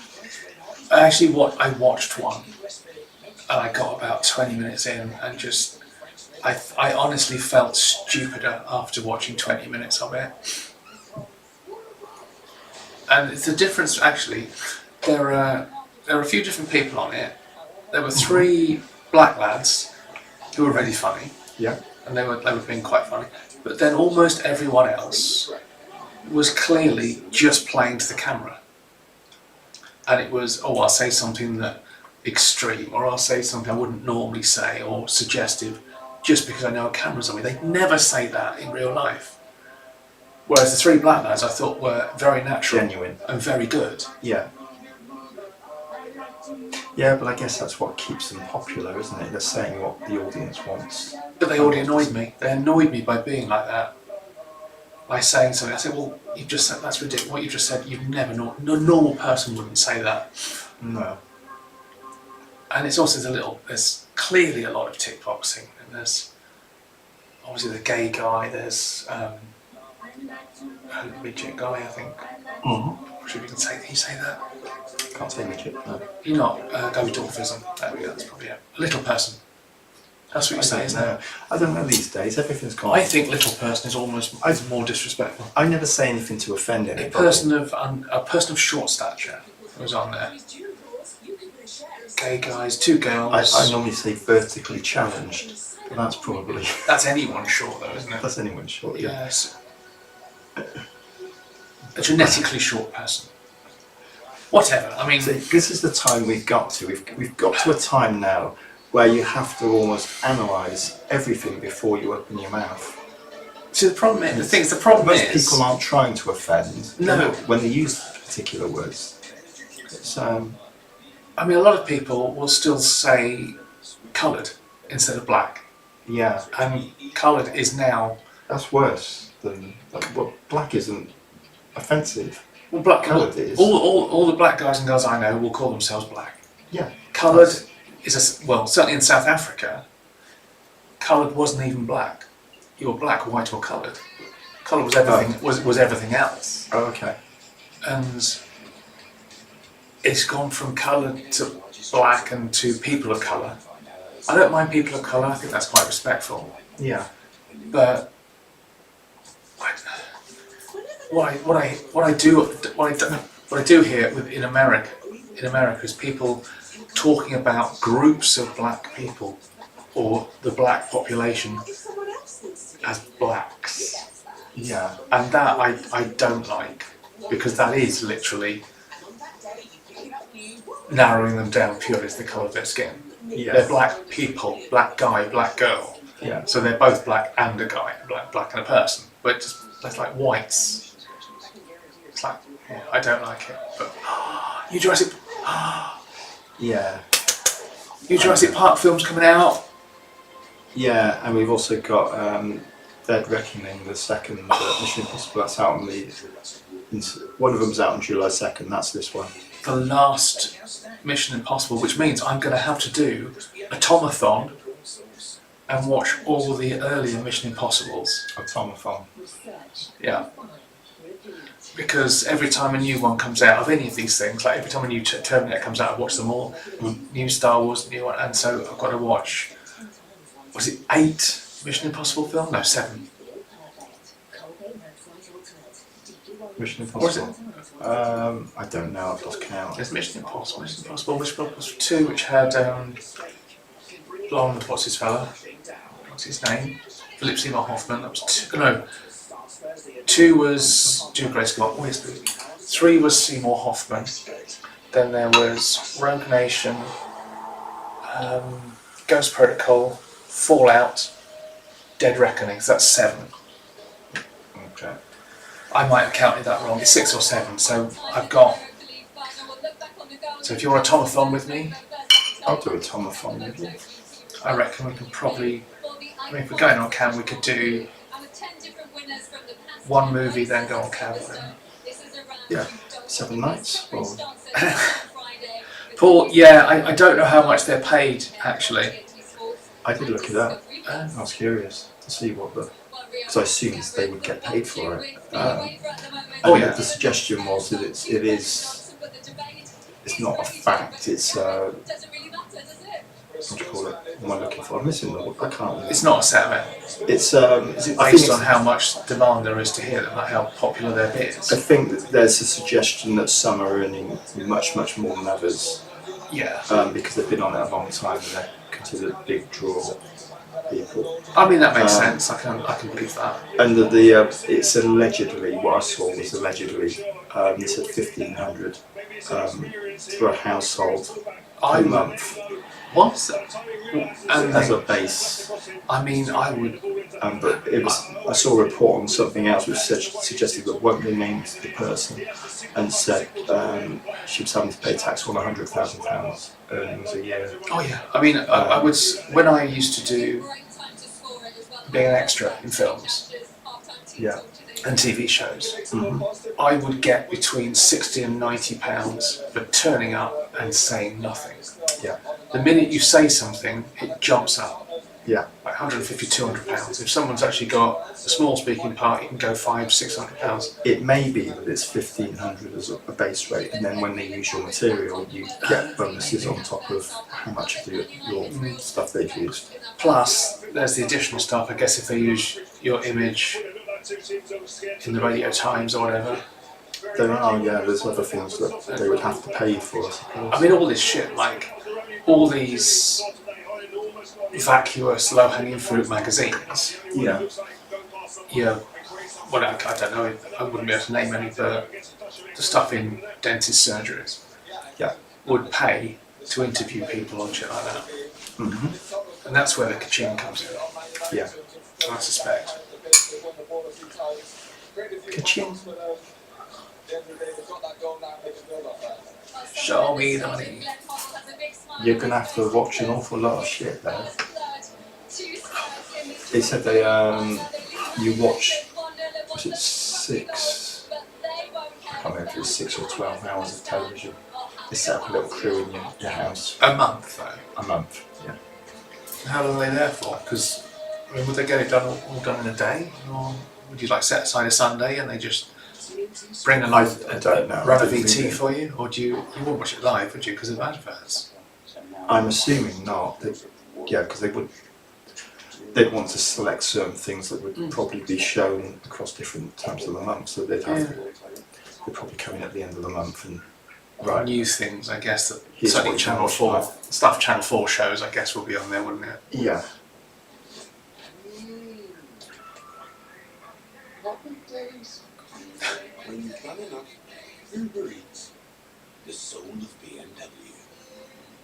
actually, I watched one, and I got about 20 minutes in, and just I honestly felt stupider after watching 20 minutes of it. And it's the difference, actually. There are a few different people on it. There were 3 black lads who were really funny, Yeah. and they were being quite funny. But then almost everyone else was clearly just playing to the camera. And it was, oh, I'll say something that extreme, or I'll say something I wouldn't normally say, or suggestive, just because I know a camera's on me. They never say that in real life. Whereas the 3 black lads I thought were very natural, Genuine. and very good. Yeah. Yeah, but I guess that's what keeps them popular, isn't it? They're saying what the audience wants. But they already annoyed me. They annoyed me by being like that. By saying something. I said, well, you've just said, that's ridiculous. What you just said, you've never, no normal person wouldn't say that. No. And it's also there's clearly a lot of tick boxing. And there's obviously the gay guy, there's a midget guy, I think. Mm-hmm. Should we can say, can you say that? Can't say midget, no. You're not, go with dwarfism. There we go, that's probably it. A little person. That's what you say, isn't it? I don't know these days. Everything's gone. I think little person is almost more disrespectful. I never say anything to offend anybody. A person of short stature was on there. Gay guys, two girls. I normally say vertically challenged, but that's probably... That's anyone short though, isn't it? That's anyone short, yeah. Yes. A genetically short person. Whatever, I mean... So this is the time we've got to. We've got to a time now where you have to almost analyse everything before you open your mouth. See, the problem is... Most people aren't trying to offend No. when they use particular words. It's, I mean, a lot of people will still say coloured instead of black. yeah, And coloured is now... that's worse than... well, black isn't offensive. Well, black Coloured is. All the black guys and girls I know will call themselves black. Yeah. Coloured is well, certainly in South Africa, coloured wasn't even black. You were black, white, or coloured. Colour was everything. Was everything else. Oh, okay. And it's gone from coloured to black and to people of colour. I don't mind people of colour. I think that's quite respectful. Yeah. But what I do hear in America is people talking about groups of black people or the black population as blacks. Yeah. And that I don't like, because that is literally narrowing them down purely as the colour of their skin. Yeah. They're black people, black guy, black girl. Yeah. So they're both black and a guy, black and a person. But that's like whites. It's like, yeah, I don't like it. But New Jurassic Park film's coming out. Yeah, and we've also got Dead Reckoning, the second Mission Impossible. That's out on one of them's out on July 2nd. That's this one. The last Mission Impossible, which means I'm going to have to do a Tomathon and watch all the earlier Mission Impossibles. Automathon. Yeah. Because every time a new one comes out of any of these things, like every time a new Terminator comes out, I watch them all. New Star Wars, new one, and so I've got to watch. Was it 8 Mission Impossible films? No, 7. Mission Impossible. What is it? I don't know. I've lost count. There's Mission Impossible, Mission Impossible 2, which had blonde, what's his fella? What's his name? Philip Seymour Hoffman. That was 2. No. 2 was Jude Gray Scott. 3 was Seymour Hoffman. Then there was Rogue Nation, Ghost Protocol, Fallout, Dead Reckoning. So that's 7. Okay. I might have counted that wrong. It's 6 or 7. So I've got. So if you're a Tomathon with me, I'll do a Tomathon with you. I reckon we can probably. I mean, if we're going on cam, we could do one movie, then go on cam. Yeah. 7 nights. Or... Paul, yeah, I don't know how much they're paid actually. I did look it up. I was curious to see what the... Because I assumed they would get paid for it. The suggestion was that it's not a fact, it's what do you call it? What am I looking for? I'm missing the word. I can't remember. It's not a set amount. It's based on how much demand there is to hear them, like how popular their bit is. I think that there's a suggestion that some are earning much more than others. Yeah. Because they've been on it a long time and they're considered big draw people. I mean, that makes sense. I can believe that. And it's allegedly, what I saw was allegedly, they said 1,500 for a household per month. What? And as a base. I mean, I would. But it was. I saw a report on something else which suggested that won't they named the person and said she was having to pay tax on £100,000 earnings a year. Oh yeah. I mean, I would. When I used to do being an extra in films Yeah. and TV shows, Mhm. I would get between £60 and £90 for turning up and saying nothing. Yeah. The minute you say something, it jumps up. Yeah. Like £150, £200. If someone's actually got a small speaking part, you can go £500, £600. It may be that it's 1,500 as a base rate, and then when they use your material, you get bonuses on top of how much of your stuff they've used. Plus, there's the additional stuff. I guess if they use your image in the Radio Times or whatever. There are, yeah, there's other things that they would have to pay for, I suppose. I mean, all this shit, like all these vacuous, low-hanging fruit magazines. Yeah. Yeah. Well, I don't know. I wouldn't be able to name any, but the stuff in dentist surgeries. Yeah. Would pay to interview people on shit like that. Mm-hmm. And that's where the ka-ching comes in, Yeah. I suspect. Ka-ching. Show me the money. You're going to have to watch an awful lot of shit though. They said you watch, was it 6? I can't remember if it was 6 or 12 hours of television. They set up a little crew in your house. A month, though. A month, yeah. How long are they there for? Because, I mean, would they get it done all done in a day? Or would you like set aside a Sunday and they just bring a I don't know. run a VT for you? Or you wouldn't watch it live, would you, because of adverts? I'm assuming not. Yeah, because they'd want to select certain things that would probably be shown across different times of the month. So they'd probably come in at the end of the month and New things, I guess, that Here's certainly what you Channel watch 4, live. stuff Channel 4 shows, I guess, will be on there, wouldn't it? Yeah. When you've done enough, Uber Eats, the soul of BMW.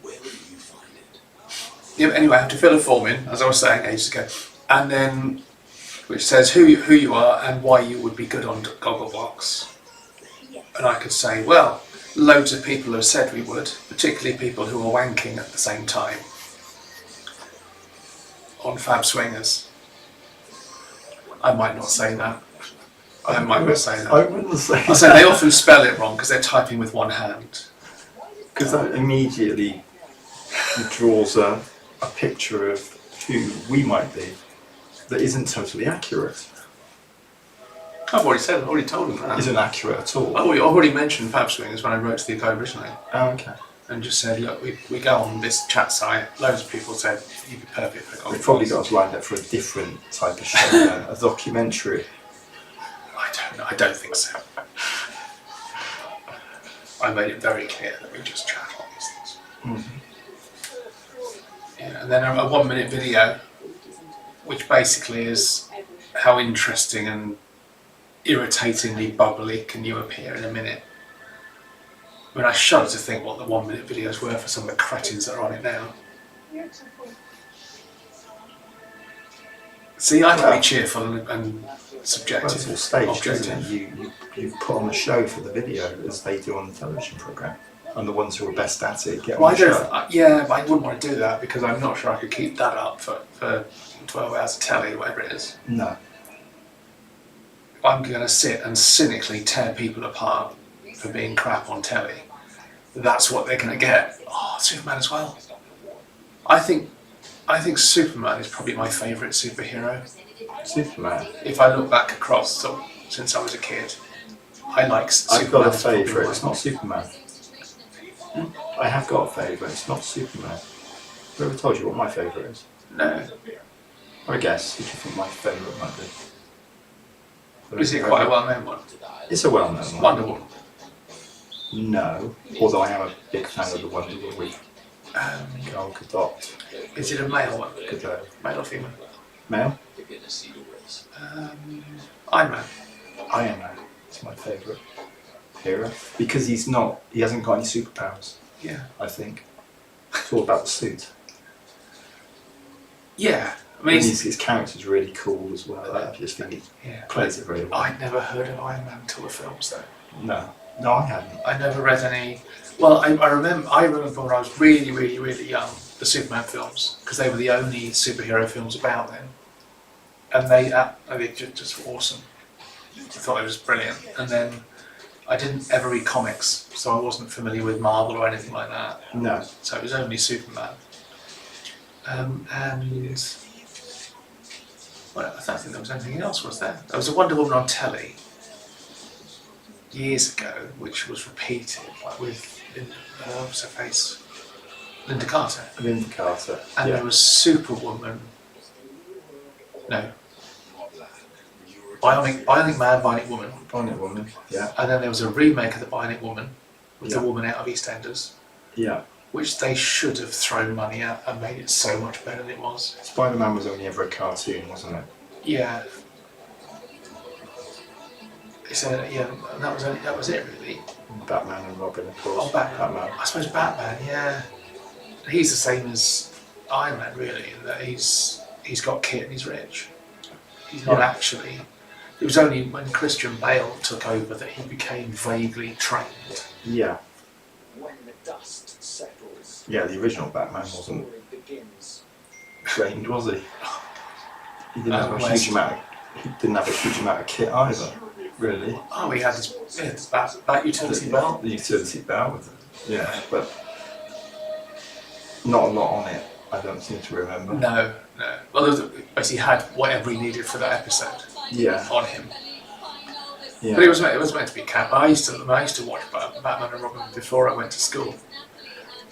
Where will you find it? Yeah, but anyway, I have to fill a form in, as I was saying ages ago, and then which says who you are and why you would be good on Gogglebox. And I could say, well, loads of people have said we would, particularly people who are wanking at the same time on Fab Swingers. I might not say that. I might not say that. I wouldn't say I say they often spell it wrong because they're typing with one hand. because that immediately draws a picture of who we might be that isn't totally accurate. I've already said, I've already told them that. Isn't accurate at all. I already mentioned Fab Swingers when I wrote to the Echo originally. Oh, okay. And just said, look, we go on this chat site, loads of people said, you'd be perfect for We've Gogglebox. probably got us lined up for a different type of show then, a documentary. I don't know, I don't think so. I made it very clear that we just chat on these things. Mm-hmm. Yeah, and then a 1 minute video, which basically is how interesting and irritatingly bubbly can you appear in a minute. I mean, I shudder to think what the 1 minute videos were for some of the cretins that are on it now. See, I can be cheerful and subjective, Well, it's all staged, objective. isn't it? You put on the show for the video as they do on the television programme. And the ones who are best at it get on Well, I the don't. show. Yeah, but I wouldn't want to do that because I'm not sure I could keep that up for 12 hours of telly, whatever it is. No. I'm going to sit and cynically tear people apart for being crap on telly. That's what they're going to get. Oh, Superman as well. I think Superman is probably my favourite superhero. Superman. If I look back across since I was a kid, I like Superman. I've got a as probably favourite, my- it's not Superman. I have got a favourite, it's not Superman. Have I ever told you what my favourite is? No. I guess, who do you think my favourite might be? Is it quite a well-known one? It's a well-known one. Wonder Woman. No, although I am a big fan of the Wonder Woman with Gal Gadot. Is it a male one? Gadot. Male or female? Male? Iron Man. Iron Man. It's my favourite hero. Because he hasn't got any superpowers, Yeah. I think. It's all about the suit. Yeah, I mean, his character's really cool as well. I just think he plays it very well. I'd never heard of Iron Man until the films, though. No, I hadn't. I never read any. Well, I remember when I was really, really, really young, the Superman films, because they were the only superhero films about then, and they just were awesome. I thought it was brilliant, and then I didn't ever read comics, so I wasn't familiar with Marvel or anything like that. No. So it was only Superman. And well, I don't think there was anything else, was there? There was a Wonder Woman on telly years ago, which was repeated, like with what's her face, Linda Carter. Linda Carter. And there was Superwoman. No. Bionic Man, Bionic Woman. Bionic Woman. Yeah. And then there was a remake of the Bionic Woman with Yeah. the woman out of EastEnders. Yeah. Which they should have thrown money at and made it so much better than it was. Spider-Man was only ever a cartoon, wasn't it? Yeah. So yeah, and that was it really. Batman and Robin, of course. Oh, Batman. I suppose Batman, yeah. He's the same as Iron Man really, in that he's got kit and he's rich. He's not actually. It was only when Christian Bale took over that he became vaguely trained. Yeah. When the dust settles, Yeah, the original Batman wasn't trained, was he? He didn't have a huge amount. He didn't have a huge amount of kit either, really. Oh, he had his bat utility belt. The utility belt with it. Yeah, but not a lot on it. I don't seem to remember. No. Well, basically had whatever he needed for that episode. Yeah. On him. Yeah. But it was meant to be cap. I used to watch Batman and Robin before I went to school.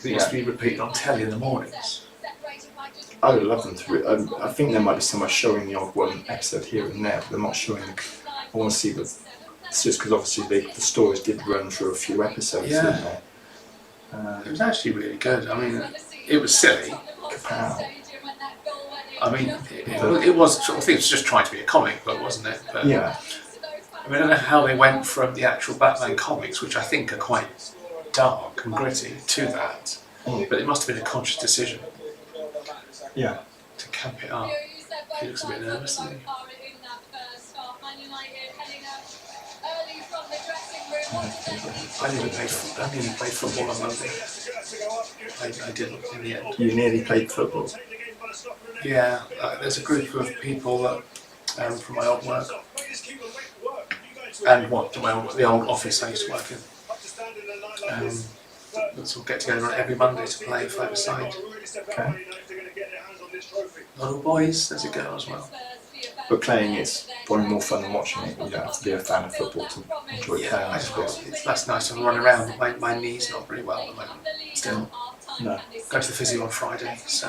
It used to be repeated on telly in the mornings. I would love them to. I think there might be someone showing the odd one episode here and there, but they're not showing. I want to see the. It's just because obviously the stories did run through a few episodes. Yeah. Didn't they? It was actually really good. I mean, it was silly. Kapow. I mean, it was sort of thing. It was just trying to be a comic book, wasn't it? But, Yeah. I mean, I don't know how they went from the actual Batman comics, which I think are quite dark and gritty, to that. But it must have been a conscious decision. Yeah. To camp it up. He looks a bit nervous, doesn't he? I nearly played football on Monday. I didn't in the end. You nearly played football. Yeah, there's a group of people that from my old work and the old office I used to work in. Let's all get together every Monday to play five-a-side. Okay. Not all boys, there's a girl as well. But playing it's probably more fun than watching it. You don't have to be a fan of football to enjoy playing. I suppose that's nice to run around, but my knee's not very well at the moment. Still. No. Go to the physio on Friday, so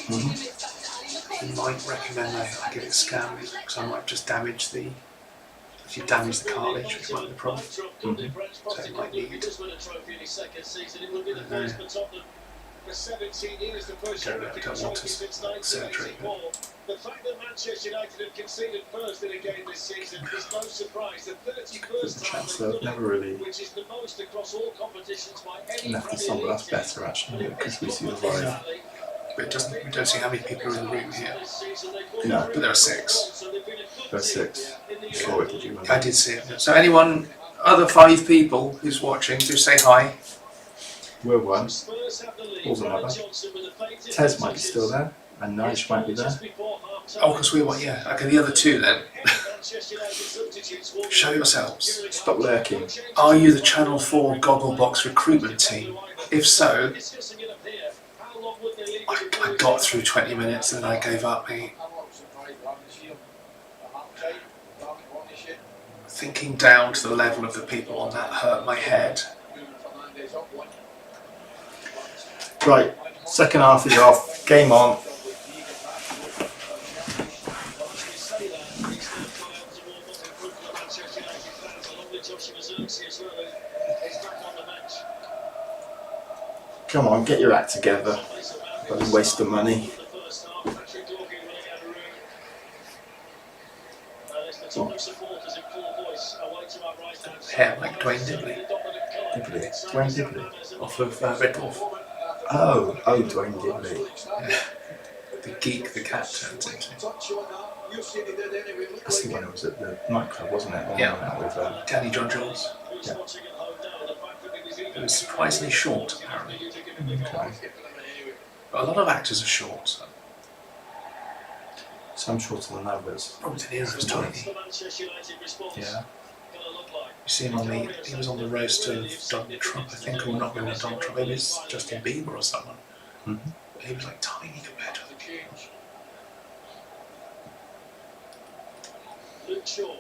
he might recommend I get it scanned because I might just damage the cartilage, which might be the problem. So it might need I don't want to surgery. The fact that Manchester United have conceded first in a game this season is no surprise. The 31st time they've done it, which is the most across all competitions by any Enough for some, but that's better actually, because we see the volume. But we don't see how many people are in the room here. No. But there are 6. There are 6. Saw it, did you? I did see it. So anyone, other 5 people who's watching, do say hi. We're one. All's another. Tez might be still there, and Nige might be there. Oh, because we want, yeah. Okay, the other 2 then. Show yourselves. Stop lurking. Are you the Channel 4 Gogglebox recruitment team? If so, I got through 20 minutes and then I gave up, mate. Thinking down to the level of the people on that hurt my head. Right, second half is off. Game on. Come on, get your act together. Bloody waste of money. Hair like Dwayne Dibley. Dwayne Dibley. Off of Red Dwarf. Oh, Dwayne Dibley. the geek the cat turns into. Touch on that. You said he did anyway. Looked That's the like one who was at the nightclub, wasn't it? The one Yeah. who went out with Danny John Jules. Who's Yeah. watching at home now? The fact that it was even It was surprisingly short, apparently. you to give him the Okay. goal. anyway. But a lot of actors are short, so some shorter than others. Robert De Niro's What's tiny. the Manchester United response Yeah. gonna look like? You see him on the, he was on the roast of Donald Trump, I think, or not really Donald Trump, maybe it's Justin Bieber or someone. Mm-hmm. But he was like tiny compared to The change. Luke Shaw.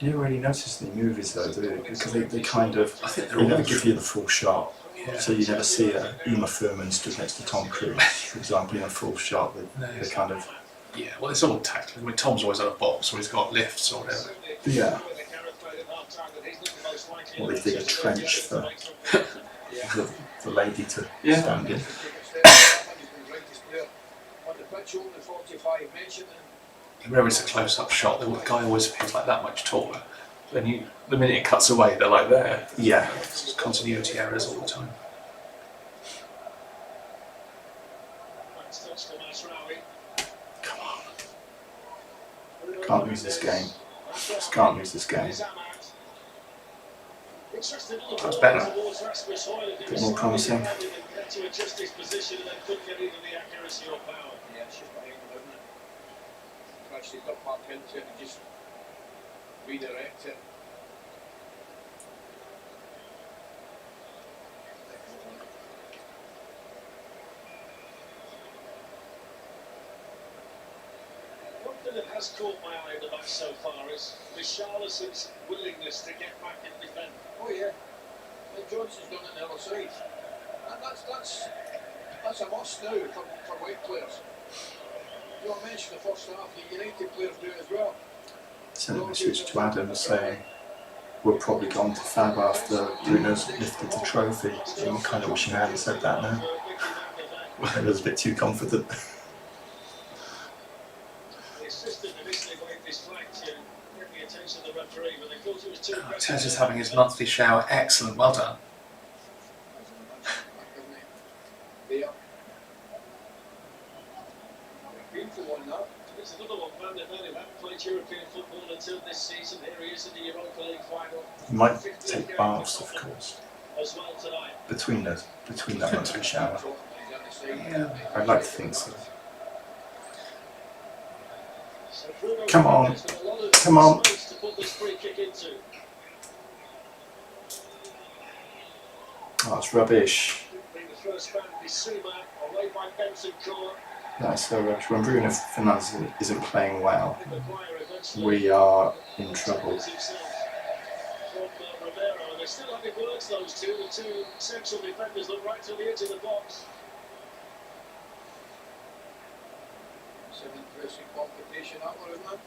You don't really notice the movies though, do you? Because they kind of, I think they're they all never give you the full shot. Yeah. So you never see a Uma Thurman stood next to Tom Cruise, for example, in a full shot. They kind of, Yeah, well, it's all tactical. I mean, Tom's always on a box, or he's got lifts or whatever. yeah. Or they dig a trench for the lady to Yeah. stand in. On the pitch, only 45 mentioned. Whenever it's a close-up shot, the guy always appears like that much taller. Then the minute it cuts away, they're like there. Yeah. It's just continuity errors all the time. Come on. Can't lose this game. Just can't lose this game. That's better. Bit more promising. To adjust his position and then couldn't get either the accuracy or power. Yeah, it's just behind him, isn't it? Actually, duck back into it and just redirect it. One thing that has caught my eye in the match so far is Richarlison's willingness to get back and defend. Oh yeah, and Johnson's done it on the other side. And that's a must now for white players. You know, I mentioned the first half, the United players do it as well. Sent a message to Adam saying we're probably gone to Fab after Bruno's lifted the trophy. I'm kind of wishing I hadn't said that now. I was a bit too confident. The assistant initially waved his flag to get the attention of the referee, but they thought it was too aggressive. Tez is having his monthly shower. Excellent, well done. There. Beautiful one now. It's another one, Van der Ven, who hadn't played European football until this season. Here he is in the Europa League final. You might take baths, of course, As well tonight. between that monthly shower. Yeah. I'd like to think so. So Bruno Come on. has got a lot of Come on. space to put this free kick into. Oh, it's rubbish. Being the first man, Bissouma, away by Benson Court. That's so rubbish. When Bruno Fernandes isn't playing well, Maguire eventually we are in trouble. himself from Romero. And they're still having words, those two. The two central defenders look right to the edge of the box. It's an interesting competition, that one, isn't it?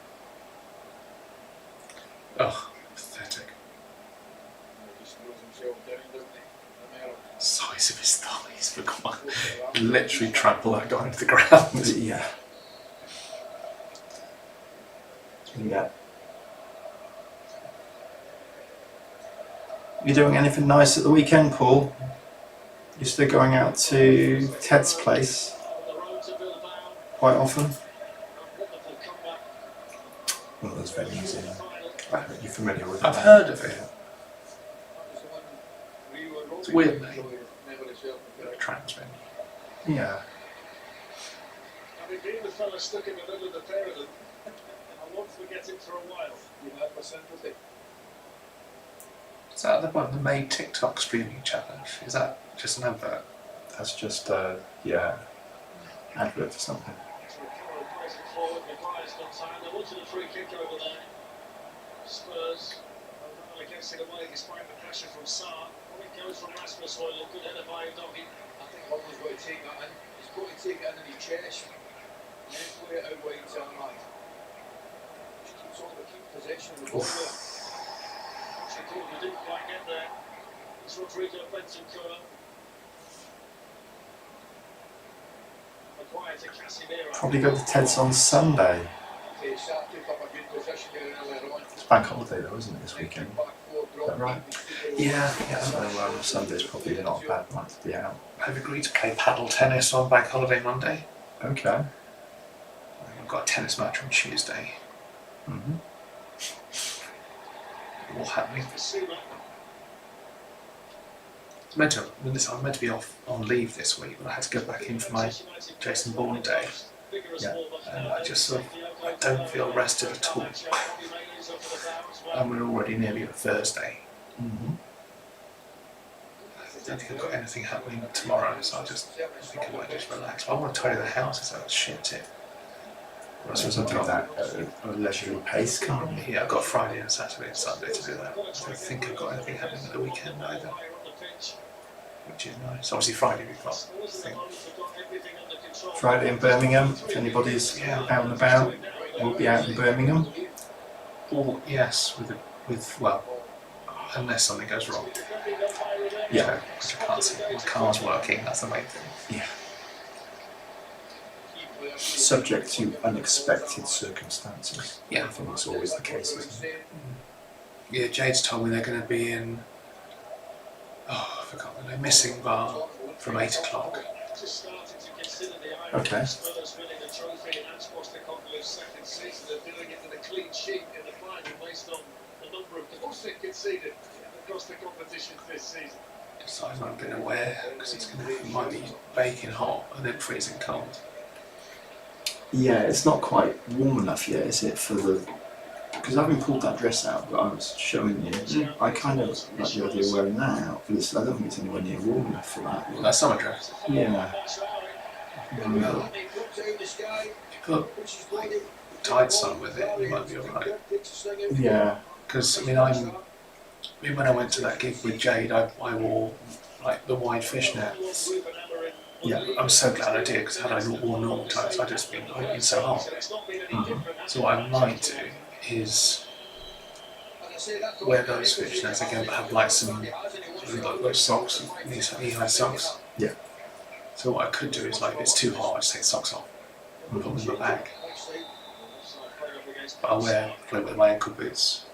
Oh, pathetic. He just throws himself down, doesn't he? Romero. Size of his thighs, but come on. Literally trample that guy into the ground. Yeah. Yeah. You doing anything nice at the weekend, Paul? You still going out to Ted's place On the road to Bilbao. quite often? A wonderful comeback. One of those venues in. You're familiar with I've that? heard of it. That was the one where you were It's a weird rolling, name. so you're never yourself A trans venue. Yeah. Having been the fella stuck in the middle of the pair of them, I won't forget it for a while. You have a sympathy. Is that the one, the made TikTok streaming challenge? Is that just an advert? That's just advert for something. So Tgirl plays it forward, Maguire's got time. They wanted a free kick over there. Spurs, O'Reilly gets it away despite the pressure from Sarr. Well, it goes from Rasmus Højlund, good header by Doggy. I think Holland's got to take that in. He's got to take it in his chest. And then play it out wide to Armand. Just keeps all the keep possession of the ball there. She thought he didn't quite get there. It's Rodrigo Bentancur. Maguire to Casemiro. Probably go to Ted's on Sunday. Okay, Sarr took up a good position there earlier on. It's bank holiday though, isn't it, this weekend? Back four, Is that right? Yeah, So Sunday's probably not a bad night to be out. I've agreed to play paddle tennis on Bank Holiday Monday. Okay. I've got a tennis match on Tuesday. Mm-hmm. All happening. I'm meant to be off on leave this week, but I had to go back in for my Jason Bourne day. Yeah. And I just I don't feel rested at all. And we're already nearly at Thursday. Mm-hmm. I don't think I've got anything happening tomorrow, so I think I might just relax. But I want to tidy the house, so that's shit tip. So something like that at a leisurely pace, can't you? Yeah, I've got Friday and Saturday and Sunday to do that. I don't think I've got anything happening at the weekend either, which is nice. Obviously Friday we've got the thing. Friday in Birmingham, if anybody's out and about, we'll be out in Birmingham. Oh yes, well, unless something goes wrong. Yeah. Which I can't see. My car's working, that's the main thing. Yeah. Subject to unexpected circumstances. Yeah. I think it's always the case, isn't it? Yeah, Jade's told me they're going to be in, I forgot the name, Missing Bar from 8 o'clock. Okay. So I've not been aware, because it might be baking hot and then freezing cold. Yeah, it's not quite warm enough yet, is it, for the... Because I haven't pulled that dress out, but I was showing you. I kind of like the idea of wearing that out, but I don't think it's anywhere near warm enough for that. That summer dress? Yeah. Well, if you put like tied some with it, you might be alright. Yeah. Because, when I went to that gig with Jade, I wore like the wide fishnets. Yeah. I'm so glad I did, because had I not worn normal tights, I'd been so hot. Mm-hmm. So what I might do is wear those fishnets again, but have like some like those socks, these knee-high socks. Yeah. So what I could do is, like, if it's too hot, I just take socks off and put them in my bag. But I wear with my ankle boots.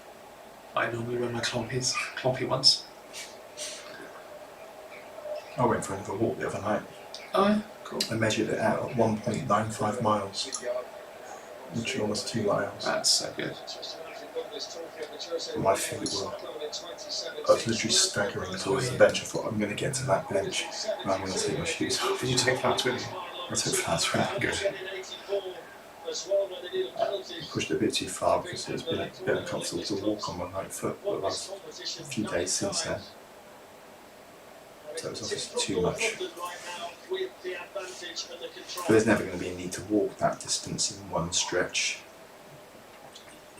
I normally wear my clompy ones. I went for another walk the other night. Oh yeah, cool. I measured it out at 1.95 miles, which is almost 2 miles. That's so good. My feet were... I was literally staggering towards the bench. I thought, I'm going to get to that bench and I'm going to take my shoes off. Did you take flats with you? I took flats with me. Good. I pushed it a bit too far because it's been a bit uncomfortable to walk on my right foot for the last few days since then. So it was obviously too much. But there's never going to be a need to walk that distance in one stretch.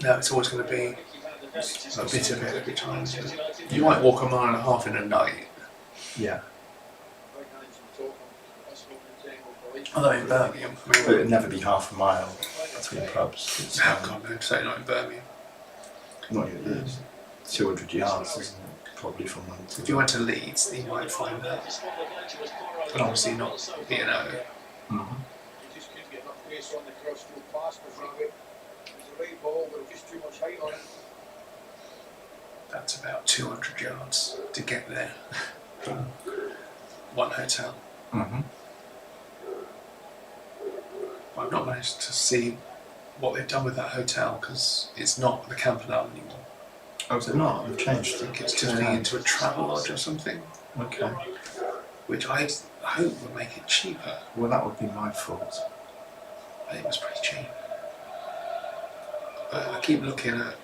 No, it's always going to be a bit of it every time. You might walk a mile and a half in a night. Yeah. Although in Birmingham, But it'd never be half a mile between pubs. It's, God, no, certainly not in Birmingham. not even 200 yards, isn't it? Probably from one to... If you went to Leeds, you might find that. But obviously not B&O. Mm-hmm. You just couldn't get enough pace on the cross-field pass before it was the right ball, but just too much height on it. That's about 200 yards to get there from one hotel. Mm-hmm. I've not managed to see what they've done with that hotel, because it's not the Campanile anymore. Oh, is it not? They've changed. I think it's turning into a travel lodge or something, Okay. which I hope would make it cheaper. Well, that would be my fault. I think it was pretty cheap. But I keep looking at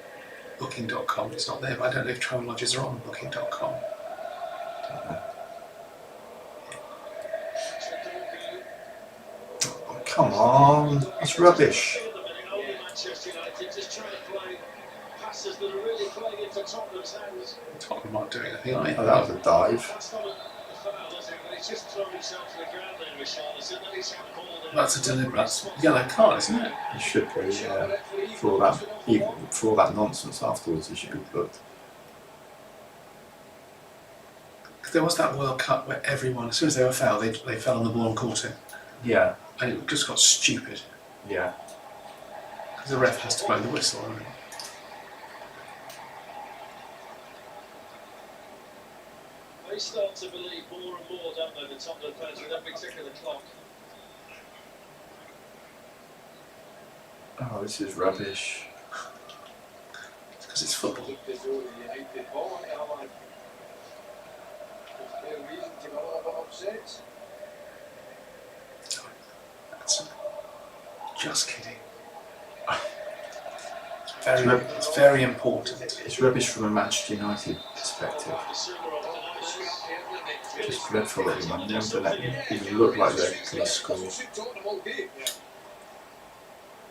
booking.com, it's not there, but I don't know if travel lodges are on booking.com. Oh, come on. That's rubbish. Tottenham aren't doing anything, are Oh, that was a dive. That's a deliberate, that's yellow card, isn't it? You should be, yeah. For all that, even for all that nonsense afterwards, you should be booked. There was that World Cup where everyone, as soon as they were fouled, they fell on the ball and caught it. Yeah. And it just got stupid. Yeah. Because the ref has to blow the whistle, doesn't he? They start to believe more and more, don't they, the top of the fans with every tick of the clock. Oh, this is rubbish. Because it's football. Looked as though the United ball into Haaland. There's fair reason to be a little bit upset. That's just kidding. It's very important. It's rubbish from a Manchester United perspective. Just dreadful that man. They haven't done it even look like they're going to score.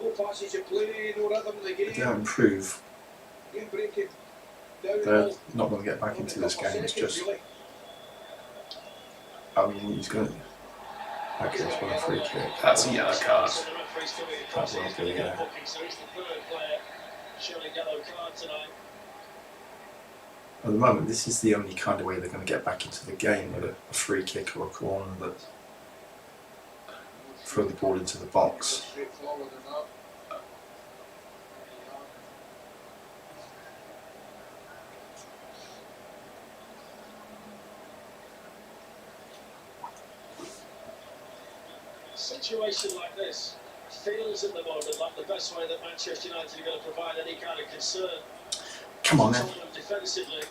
No passage of play, no rhythm in the If game. they don't improve, Game breaking. Down they're ball. not going to get back into this game. It's just, I mean, he's going to. Okay, it's one free kick. That's a yellow card. That's one free kick. At the moment, this is the only kind of way they're going to get back into the game with a free kick or a corner that throw the ball into the box. Straightforward enough. Situation like this feels in the moment like the best way that Manchester United are going to provide any kind of concern. Come on then. Defensively.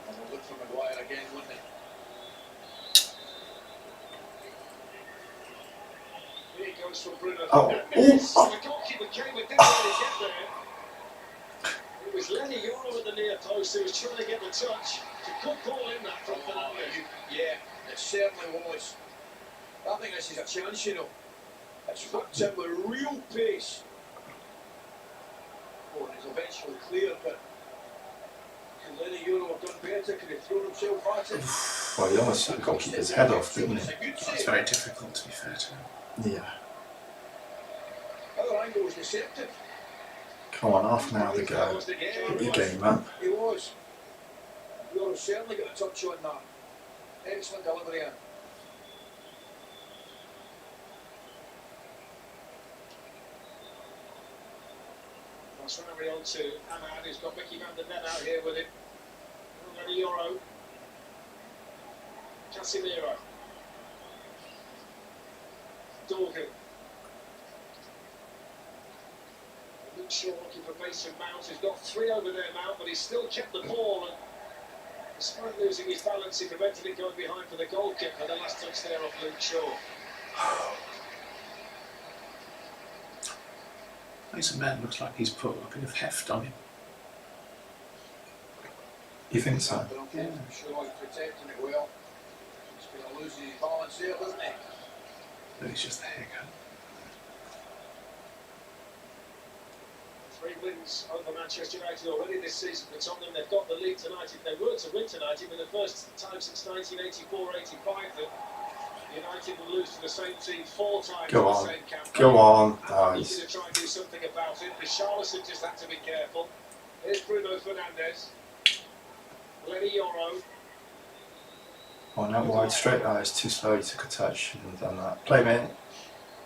And we'll look for Maguire again, wouldn't they? Here he goes from Bruno Oh, Fernandes. oh. The goalkeeper came and didn't really get there. It was Lenny Euro at the near post who was trying to get the touch. It's a good ball in that from Fernandes. Yeah, it certainly was. I think this is a chance, you know. It's whipped in with real pace. Oh, and it's eventually cleared, but could Lenny Euro have done better? Could he have thrown himself at it? Well, he almost took the goalkeeper's head off, didn't It's he? a good It's save. very difficult, to be fair to him. Yeah. Other angle was deceptive. Come on, half an hour to go. Get your game up. He was. Euro certainly got a touch on that. Excellent delivery in. That's right, on to Ahmad, who's got Mickey van der Ven out here with him. Lenny Euro. Casemiro. Tgirl. Luke Shaw looking for Mason Mount, who's got three over there, Mount, but he's still kept the ball, and despite losing his balance, he prevented it going behind for the goal kick for the last touch there off Luke Shaw. Mason Mount looks like he's put a bit of heft on him. You think so? I'm sure he's protecting it well. He's going to lose his balance there, doesn't he? But it's just the haircut. 3 wins over Manchester United already this season for Tottenham. They've got the lead tonight. If they were to win tonight, it'd be the first time since 1984-85 that United will lose to the same team 4 times Go in the on. same campaign. Go on. Looking Nice. to try and do something about it. Richarlison just had to be careful. Here's Bruno Fernandes. Lenny Euro. Oh, now wide straight. Oh, it's too slow. He took a touch. Shouldn't have done that. Play man.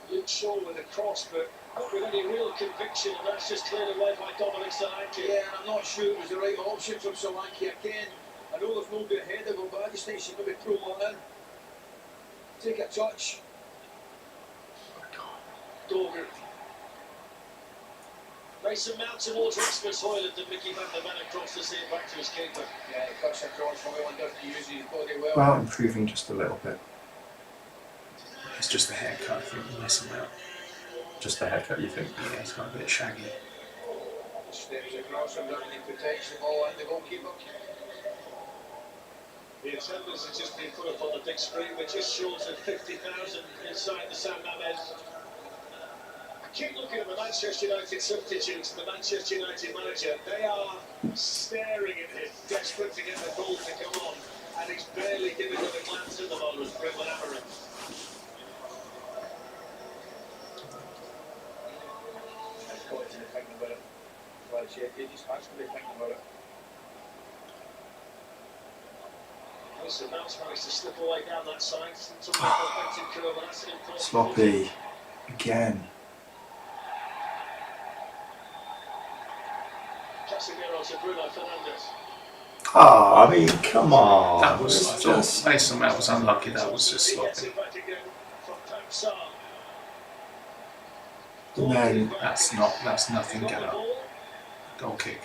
Luke Shaw with a cross, but not with any real conviction, and that's just cleared away by Dominic Solanke. Yeah, and I'm not sure it was the right option from Solanke again. I know there's nobody ahead of him, but I just think he should maybe pull one in. Take a touch. Tgirl. Mason Mount towards Rasmus Højlund and Mickey van der Ven across to see it back to his keeper. Yeah, he cuts across for well and doesn't use his body well. Well, improving just a little bit. It's just the haircut, I think, Mason Mount. Just the haircut, you think? Yeah, he's got a bit shaggy. Steps across him, doesn't he? Protects the ball and the goalkeeper. The attendance has just been put up on the big screen. We're just short of 50,000 inside the San Mamés. I keep looking at the Manchester United substitutes and the Manchester United manager. They are staring at him, desperate to get the ball to come on, and he's barely giving them a glance at the moment, Brendan Amorim. He's got to be thinking about it. Well, he just has to be thinking about it. Mason Mount's managed to slip away down that side. Took a perfected curve, and that's an important Sloppy. Again. Casemiro to Bruno Fernandes. Ah, I mean, come on. That was, I It's thought just. Mason Mount was unlucky, that was just He gets sloppy. it back again from Pep Sarr. And then That's nothing. Get up. Goal kick.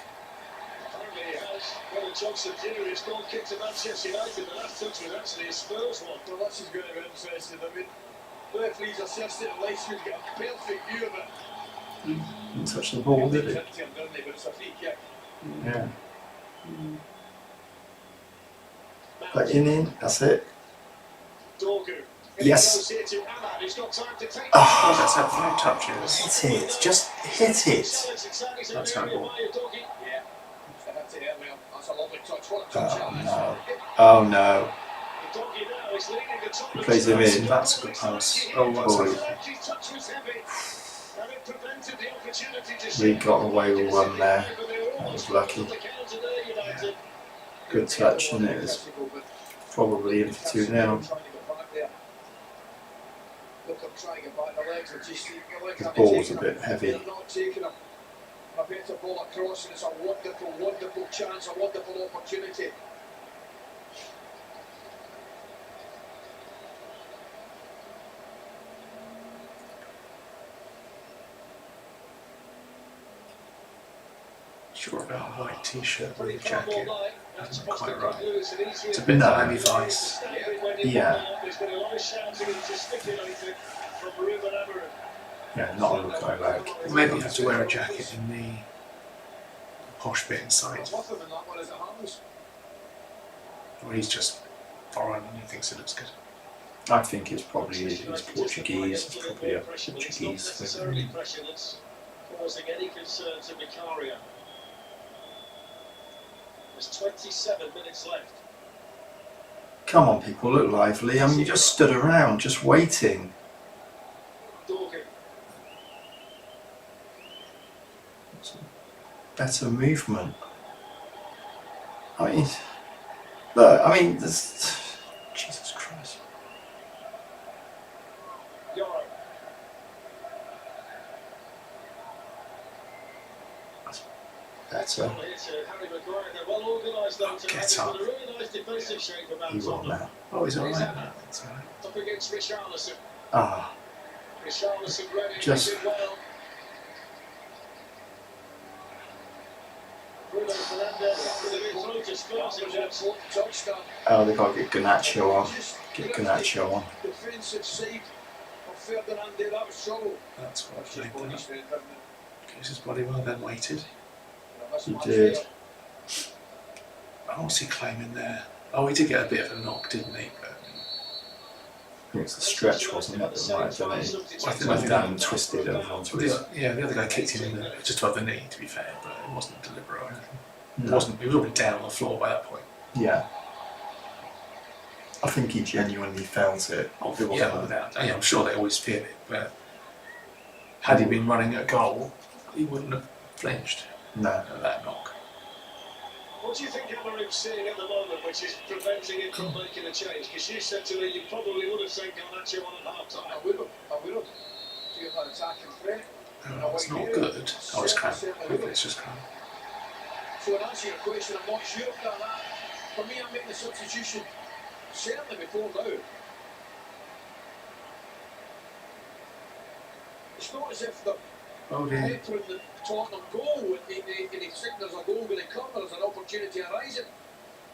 Apparently he has. Well, Johnson Jr. has gone kick to Manchester United. The last touch was actually a Spurs one. Well, this is going to be interesting. I mean, referees assistant and Leicester get a perfect view of it. didn't touch the ball, did it? But it's a free kick. Yeah. But in, that's it. Dorgu. Yes. Oh, that's had 5 touches. Hit it. Just hit it. That's handball. Yeah. That's it earlier. That's a lovely touch. What a touch Oh that is. no. Oh no. He plays him in. That's a good pass. Oh, what's Boy. that? We got away with one there. That was lucky. Good touch, and it was probably in for 2-0. The ball was a bit heavy. A better ball across, and it's a wonderful, wonderful chance, a wonderful opportunity. Sure about a white t-shirt with a jacket. That's not quite right. It's It's a bit Miami Vice. Yeah. Yeah, not a look I like. Maybe you have to wear a jacket in the posh bit inside. Or he's just foreign and he thinks it looks good. I think it's probably he's Portuguese. It's probably a Portuguese thing. Causing any concern to Vicaria. There's 27 minutes left. Come on, people, look lively. I mean, you just stood around, just waiting. Dorgu. Better movement. I mean, look, I mean, this, Jesus Christ. Euro. Better. Get up. You want that? Oh, he's alright. That's alright. Up against Richarlison. Ah, Richarlison ready. Just- did well. Bruno Fernandes with a bit through to Spurs in Jackson. oh, they've got to get Garnacho on. Get Garnacho on. Defensive save of Ferdinand, that was trouble. That's what I've played there. Gives his body well, then waited. He did. Oh, what's he claiming there? Oh, he did get a bit of a knock, didn't he? But I think it's a stretch, wasn't it? That might have done it. I think- Went down and twisted over onto his. the other guy kicked him in the, just above the knee, to be fair, but it wasn't deliberate or anything. It No. wasn't. He was already down on the floor by that point. Yeah. I think he genuinely felt it. Oh, It wasn't yeah, without. I'm sure they always feel it, but had he been running at goal, he wouldn't have flinched No. at that knock. What do you think Amarim's seeing at the moment which is preventing him from making a change? Because you said to me you probably would have sent Garnacho on at half time. I would have. To get that attacking threat. Oh, it's not good. Oh, it's cramp. Hopefully it's just cramp. So in answer to your question, I'm not sure about that. For me, I'm making the substitution certainly before now. It's not as if they're Oh dear. peppering the Tottenham goal and they think there's a goal going to come, there's an opportunity arising.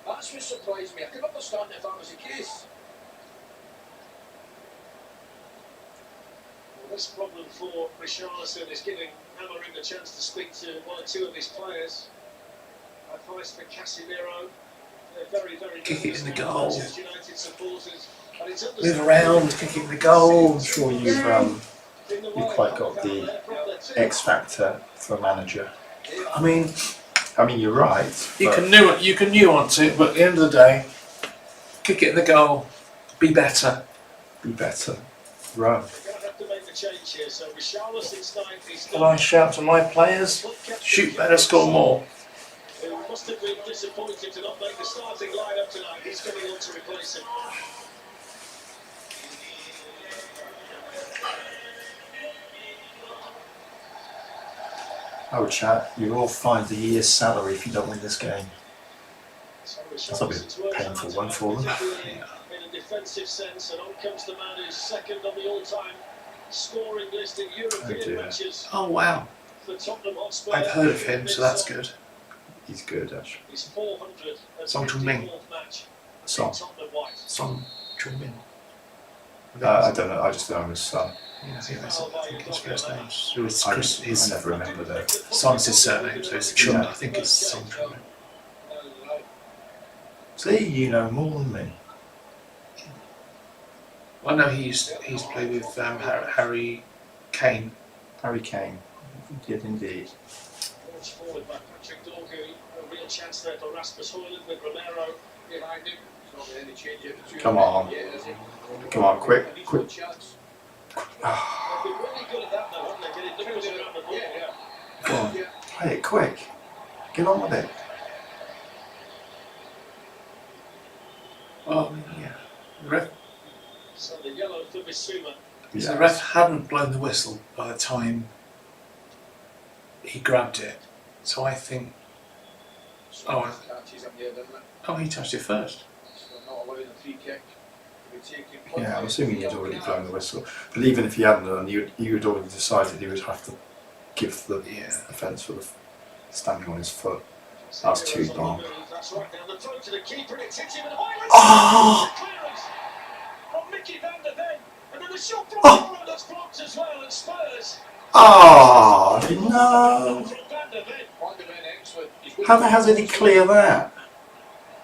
That's what surprised me. I could understand if that was the case. Well, this problem for Richarlison is giving Amarim the chance to speak to one or two of his players. Advice for Casemiro. They're very, very Kick it nervous in the now, goal. Manchester United supporters. And it's Move understandable. around, kick it in the goal. I'm sure you've quite got the X factor for a manager. I mean, You're right. you but can nuance it, but at the end of the day, kick it in the goal. Be better. be better. Run. They're going to have to make the change here. So Richarlison's time is Can I shout to my players? Shoot better, score more. Who must have been disappointed to not make the starting lineup tonight. He's coming on to replace him. I would chat. You'll all find a year's salary if you don't win this game. So That's a bit painful one for them. In a defensive sense, and on comes the man who's second on the all-time scoring list in European dear. matches Oh wow, for Tottenham Hotspur. I've heard of him, so that's good. He's good actually. His 454th Song Chun-Ming. match Song. in Tottenham white. Song Chun-Min. I don't know. I just know him as Son. Yeah, I think his first name's it's I Chris. His never remember that. Son's his surname, so it's Chun. Yeah. I think it's Song Chun-Min. See, you know more than me. I know he used to play with Harry Kane. Harry Kane. He did indeed. Launched forward by Patrick Dorgu. A real chance there for Rasmus Højlund with Romero behind him. Come on. Come on, quick. They've been really good at that though, haven't they? Getting numbers around the ball. Go on. Play it quick. Get on with it. Oh yeah, the ref. So the yellow for Bissouma. So the ref hadn't blown the whistle by the time he grabbed it. So I think. Oh, he touched it first. Yeah, I'm assuming he'd already blown the whistle. But even if he hadn't done, you had already decided he would have to give the offence for the standing on his foot. That's too long. That's right down the throat to the keeper, and it's hit him, and Højlund Oh! clearance from Mickey van der Ven, and then the shot from Oh! Højlund that's blocked as well, and Spurs. Oh, no! From Van der Ven. How the hell did he clear that?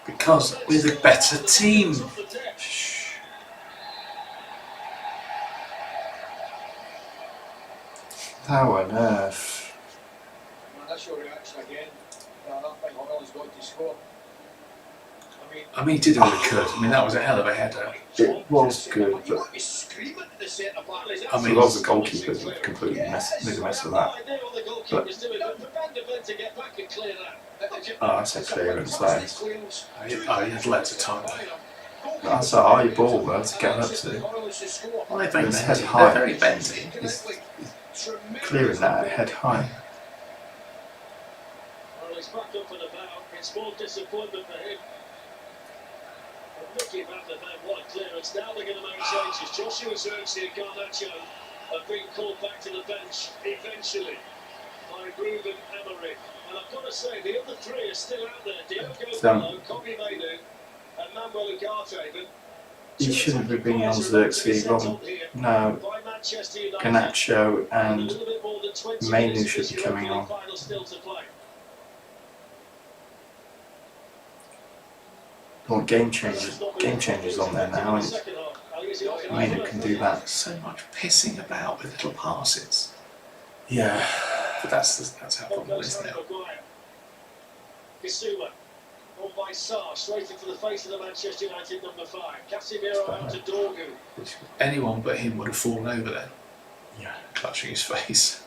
Because we're the better team. Shh. How on earth? That's your reaction again. I don't think Højlund's going to score. I mean, he did all he could. I mean, that was a hell of a header. It was good, but I mean, a lot of the goalkeepers completely made a mess of that. But that's a clearance, that is. he had loads of time. That's a high ball though to get up to. Well, they're very His head bendy. high. They're very bendy. He's clearing that head high. Well, he's back up and about. It's more disappointment for him. Mickey van der Ven, what a clearance. Now they're going to make changes. Joshua Zirkzee and Garnacho have been called back to the bench eventually by Ruben Amorim. And I've got to say, the other three are still out there. Diogo Bello, Kobe Mainu and Manuel Ugarte. But He shouldn't be bringing on Xerxes, Robin. No, Garnacho and Mainu should be coming on. Want game changers on there now, and Mainu can do that. So much pissing about with little passes. Yeah. But that's how football is now. Bissouma, on by Sarr, straight into the face of the Manchester United number 5. Casemiro out to Dorgu. Anyone but him would have fallen over there, Yeah. clutching his face.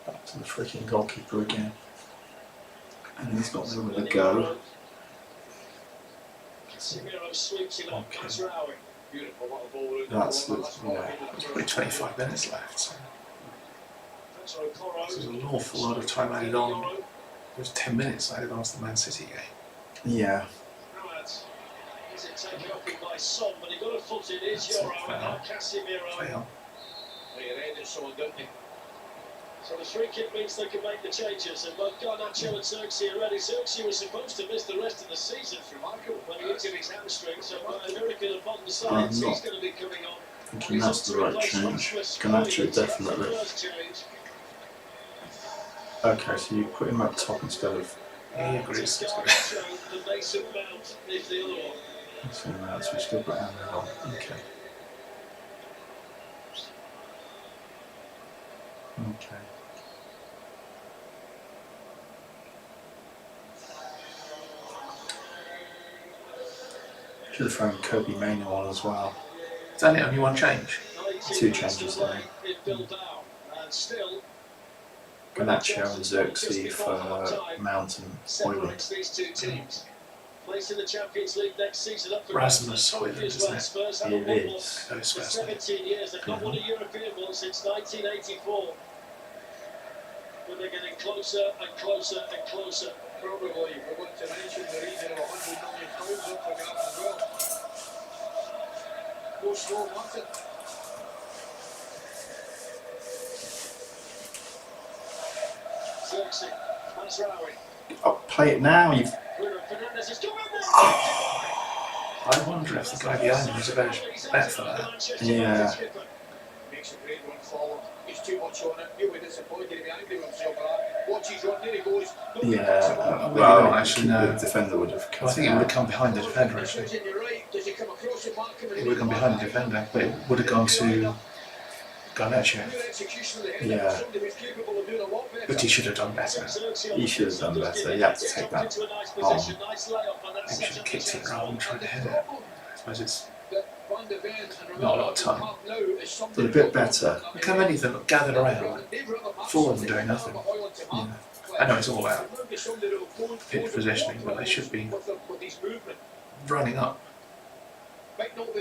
Back to the freaking goalkeeper again. And he's got nowhere to go. Casemiro sweeps it on. Okay. Mazraoui. Beautiful little ball. That's the, yeah. There's probably 25 minutes left. So That's Okoro. there's an awful lot of time added on. There was 10 minutes added on to the Man City game. Yeah. Is it taken up by Son, but he got a foot in. Is That's a Euro and now foul. Casemiro. Fail. He ended someone, didn't he? So the free kick means they can make the changes, and both Garnacho and Zirkzee are ready. Zirkzee was supposed to miss the rest of the season when he injured his hamstring, so by a miracle of modern science, he's going to be coming on. Thinking that's the right change. Garnacho definitely. Okay, so you put him up top instead of. Yeah, he agrees. That's good. Garnacho, the Mason Mount is the other one. So that's we still put Amber on. Okay. Okay. Should have thrown Kobe Mainu on as well. Is that it? Only one change? 2 changes there. In Bilbao, and still Garnacho and Xerxes for Mount and Højlund. These two teams. Placing the Champions League next season up for Rasmus Højlund, isn't it? Spurs It haven't won one is. for Goes first. 17 years. They've not won a European one since 1984. But they're getting closer and closer and closer. Probably, we're going to mention the region of £100 million up for grabs as well. Go slow, Martin. Xerxes, Mazraoui. I'll play it now. You've. Bruno Fernandes has come in there. I wonder if the guy behind him is a better bet for that. Yeah. Makes a great run forward. He's too much on it. He'll be disappointed. He'll be angry with himself for that. Watch his run. There he goes. Yeah. Well, Well, actually, the no. defender would have. I think it would have come behind the defender, actually. You're right. Does he come across and mark him? It would have gone behind the defender, but it would have gone to Garnacho. Good execution of the header. Yeah. Somebody who's capable of doing a lot better. But he should have done better. He should have done better. He had to take that on. Maybe should have kicked it rather than tried to head it. I suppose it's Van de Ven and not a lot of time. But a bit better. Look how many of them gathered around. 4 of them doing nothing. Yeah. I know it's all about pitch positioning, but they should be running up.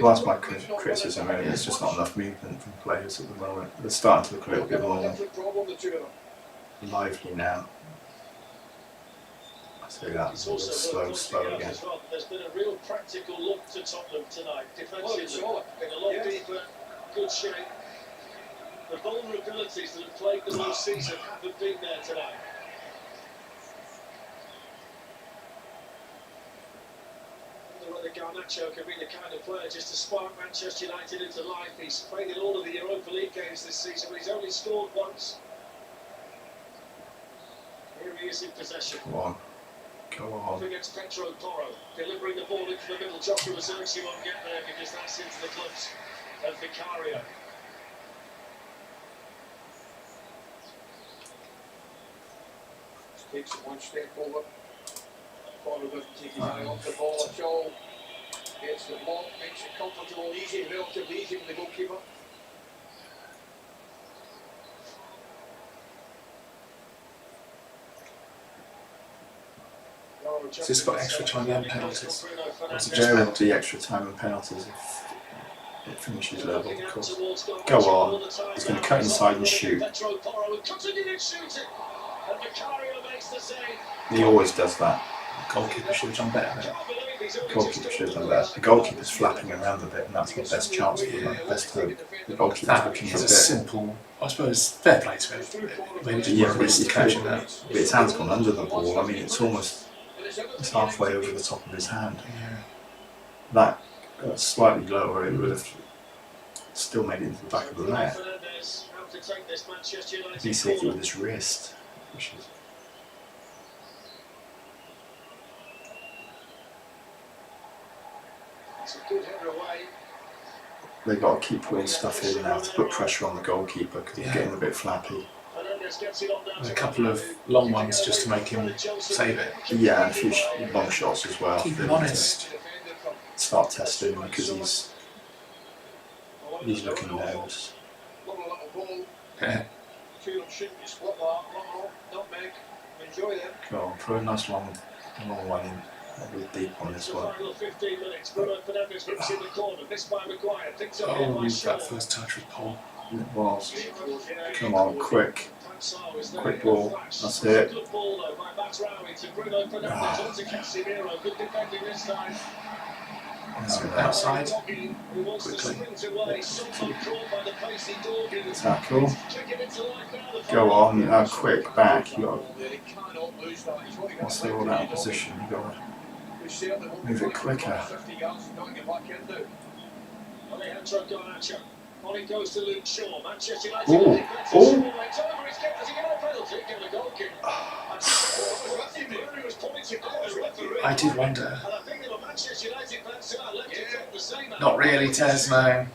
Well, that's my criticism. Really, there's just not enough movement from players at the moment. They're starting to look a little bit more lively now. I say that. It's A little also slow again. as well. There's been a real practical look to Tottenham tonight. Defensively, in a lot deeper, good shape. The vulnerabilities that have plagued them all season haven't been there tonight. I wonder whether Garnacho can be the kind of player just to spark Manchester United into life. He's played in all of the Europa League games this season, but he's only scored once. Here he is in possession. Come on. Go Off on. against Petro Porro, delivering the ball into the middle. Joshua Xerxes won't get there because that's into the clubs of Vicario. Takes it one step forward. Porro doesn't take his eye off the ball at all. Gets the block, makes it comfortable, easy, relatively easy for the goalkeeper. So it's got extra time and penalties. What's There will be extra time and penalties if it finishes level, of course. Go on. He's going to cut inside and shoot. He always does that. Goalkeeper should have done better. The goalkeeper should have done that. The goalkeeper's flapping around a bit, and that's the best chance for him. Best hope. The goalkeeper's That looking a is a bit. simple, I suppose, fair play to him. Maybe just Yeah, one but risk it's catching that. But his hand's gone under the ball. I mean, it's halfway over the top of his hand. Yeah. That slightly lower, it would have still made it into the back of the net. He's hit it with his wrist, which is. It's a good header away. They've got to keep putting stuff in now to put pressure on the goalkeeper because he's Yeah. getting a bit flappy. Fernandes gets it on down And a to couple of long ones just to make him save it. Yeah, and a few long shots as well. Keep him honest. Start testing him because he's looking nervous. Lovely little ball. Yeah. Two of them shouldn't be split that. Nutmeg. Enjoy them. Go on, throw a nice long one in. Probably deep on this one. Final 15 minutes. Bruno Fernandes hits in the corner. Missed by Maguire. Picks up Oh, here by Shaw. that first touch was poor. It was. Come on, quick. Quick ball. That's it. Good ball though by Mazraoui to Bruno Fernandes onto Casemiro. Good defending this time. Outside. Who wants to Quickly. sprint away. Someone caught by the pacey Dorgan. Tackle. Kicking into life now. The Go on, quick back. You got. They cannot lose that. He's got to get Once they're all out of position, you got. Move it quicker. 50 yards and don't get back in now. Alejandro Garnacho. On it goes to Luke Shaw. Manchester United. Ooh, Shaw ooh. it's over. He's kept. Has he got a penalty? Give the goal kick. I did wonder. And I think there were Manchester United fans tonight left to take the same. Not really, Tez, no.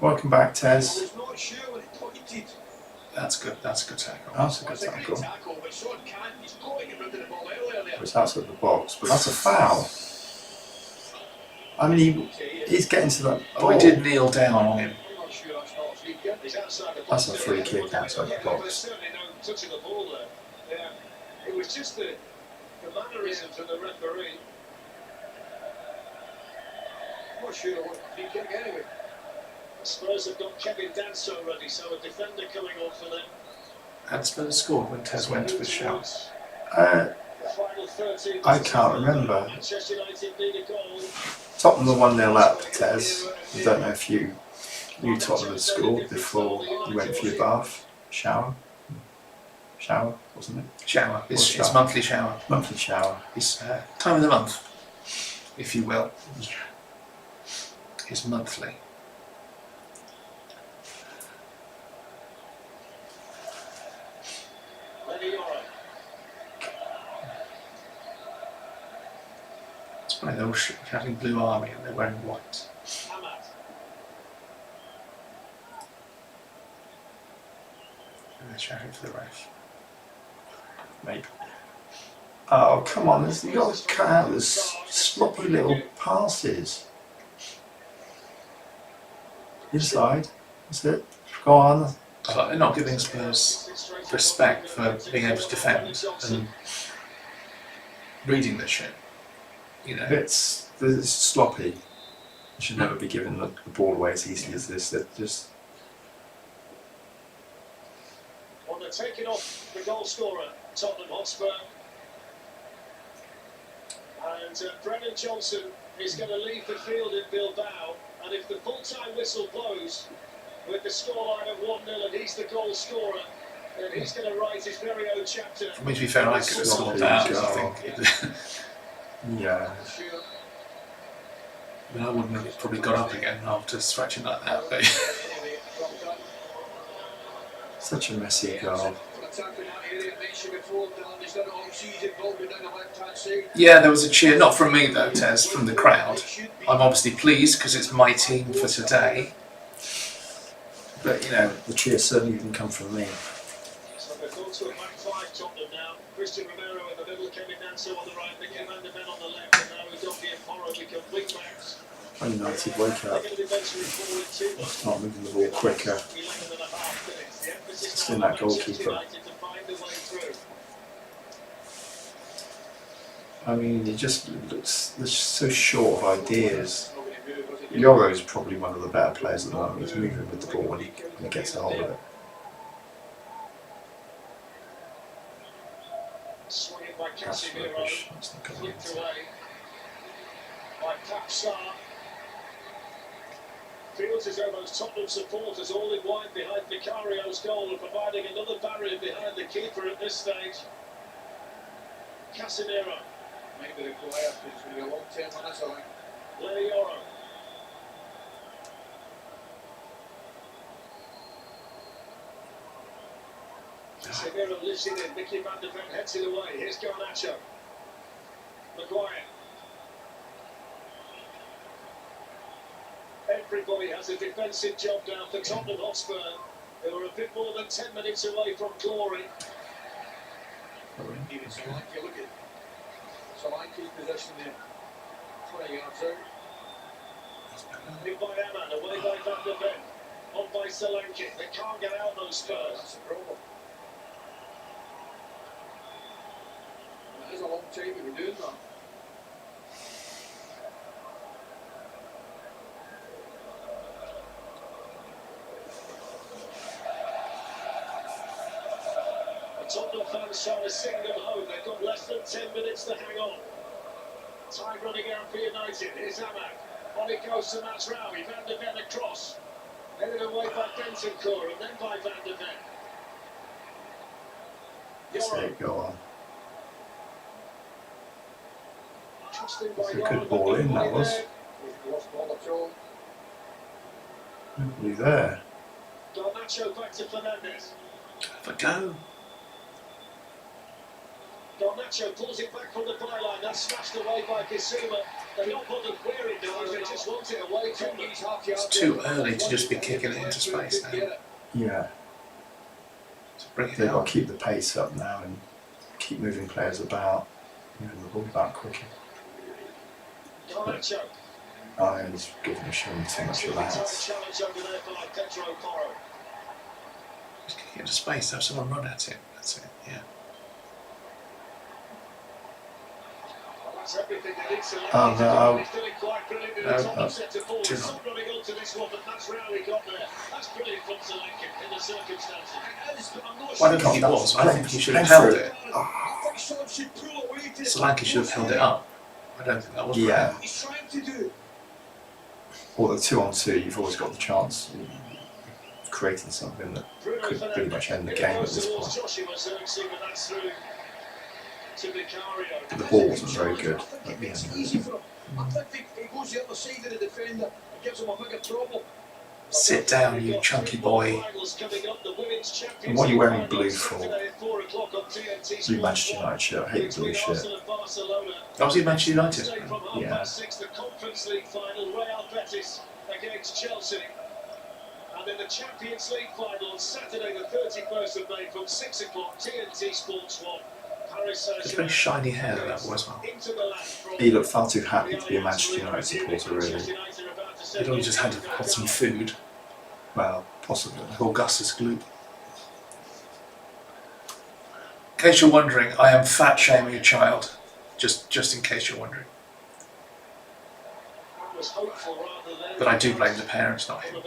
Welcome back, I Tez. was not sure when he pointed. That's good tackle. That's a good That's a great tackle. tackle, but Sean can't. He's got to get rid of the ball earlier there. It's outside the box, but that's a foul. I mean, he's getting to that. Oh, he did kneel down on him. I'm not sure that's not a free kick. He's outside the That's box. a free kick outside the There's box. certainly no touching the ball there. Yeah. It was just the mannerisms of the referee. I'm not sure I want a free kick anyway. Spurs have got Kevin Danso ready, so a defender coming on for them. Had Spurs scored when Tez went to the shower? Uh, The final 13 I can't remember. Manchester United need a goal. Tottenham were 1-0 up, Tez. I don't know if you knew Tottenham had scored before you went for your bath. Shower, wasn't it? Shower. It's shower. monthly shower. Monthly shower. It's time of the month, if you will. It's monthly. It's funny, they're all shouting Blue Army and they're wearing white. And they're shouting for the ref. Mate. Oh, come on, you've got to cut out this sloppy little passes. Inside, that's it. Go on. It's like they're not giving Spurs respect for being able to defend and reading the shit. You know, It's sloppy. You should never be given the ball away as easily as this. That just Well, they're taking off the goal scorer, Tottenham Hotspur. And Brennan Johnson is going to leave the field in Bilbao. And if the full-time whistle blows with the scoreline of 1-0 and he's the goal scorer, then he's going to write his very own chapter. for me to be fair, I could have scored that. I think. yeah. I mean, I wouldn't have probably got up again after scratching like that. But Such a messy goal. yeah, there was a cheer, not from me though, Tez, from the crowd. I'm obviously pleased because it's my team for today. But you know, The cheer certainly didn't come from me. So they've gone to a back five, Tottenham now. Christian Romero in the middle, Kevin Danso on the right, Mickey Van de Ven on the left, and now Udogie and Porro become wing backs. Man United wake They're up. going to be venturing forward too much. Start moving the ball quicker. 11 and a half minutes. The emphasis It's now in on that Manchester goalkeeper. United to find the way through. I mean, he just looks so short of ideas. Yoro's probably one of the better players at the moment. He's moving with the ball when he gets a hold of it. Swinging by That's Casemiro. rubbish. That's not going Flicked to away by Capsar. Feels as though those Tottenham supporters all in wide behind Vicario's goal and providing another barrier behind the keeper at this stage. Casemiro. Maybe the player, it's going to be a long 10 minutes, I think. Lenny Yoro. Casemiro lifts it in. Mickey Van de Ven heads it away. Here's Garnacho. Maguire. Everybody has a defensive job now for Tottenham Hotspur. They were a bit more than 10 minutes away from glory. Even Solanke, look at Solanke's position there. 20 yards out. In by Aman, away by Van de Ven. On by Solanke. They can't get out those Spurs. That's the problem. It is a long time we were doing that. Tottenham fans trying to sing them home. They've got less than 10 minutes to hang on. Time running out for United. Here's Amak. On it goes to Mazraoui. Van de Ven across. Headed away by Bentancur and then by Van de Ven. There Yoro. you go on. Trusting by That's a Yoro, good ball in, that was. We've lost ball at all. Nobody there. Garnacho back to Fernandes. but go. Garnacho pulls it back from the byline. That's smashed away by Kisuma. They're not bothered where it goes. They just want it away from them. It's too early to just be kicking it into space now. Yeah. To bring it They've got out. to keep the pace up now and keep moving players about, moving the ball about quicker. Garnacho. Iron's giving a show too much Really tight relax. challenge over there by Pedro Porro. Get into space, have someone run at it. That's it, yeah. That's everything they need to Oh, learn. no. He's doing quite brilliant in No, the top no. of centre forward. Too Some long. running onto this one, but that's rarely got there. That's brilliant from Solanke in the circumstances. Well, I don't think he was. I think he should have held it. I think Son should pull away to Solanke should have held it up. I don't think that was Yeah. what he's trying to do. Well, the 2-on-2, you've always got the chance of creating something that could pretty much end the game at this point. The ball wasn't very good at the It's end. easy for him. I think he goes the other side of the defender and gives him a bigger problem. Sit down, you chunky boy. And why are you wearing blue for? Blue Manchester United shirt. I hate the blue shirt. That was he Manchester United? Yeah. The Conference League final, Real Betis against Chelsea. And then the Champions League final on Saturday, the 31st of May from 6 o'clock, TNT Sports 1. Paris It's very shiny hair that was well. He looked far too happy to be a Manchester United supporter, really. He'd only just had some food. Well, possibly. Augustus Gloop. In case you're wondering, I am fat shaming a child. Just in case you're wondering. But I do blame the parents, not him.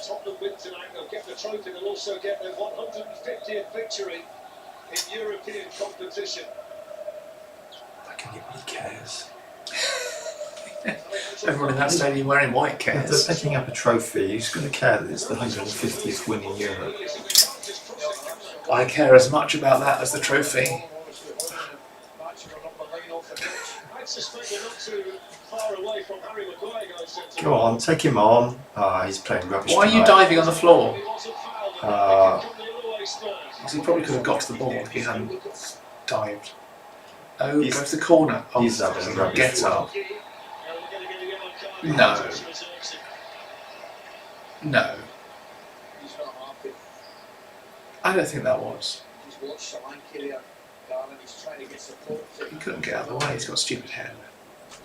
Tottenham win tonight, they'll get the trophy, they'll also get their 150th victory in European competition. Like anybody cares. Everyone in that stadium wearing white If they're cares. picking up a trophy, who's going to care that it's the 150th win in Europe? I care as much about that as the trophy. I suspect they're not too far away from Harry Maguire going centre. Go on, take him on. Ah, he's playing rubbish Why are you tonight. diving on the floor? He wasn't fouled, but they can come the other way, Spurs. Because he probably could have got to the ball if he hadn't dived. Oh, He's- go to the corner. Oh, he's having a rubbish get one. up. No. No. No. He's not happy. I don't think that was. He's watched Solanke there, darling. He's trying to get support. He couldn't get out of the way. He's got stupid hair.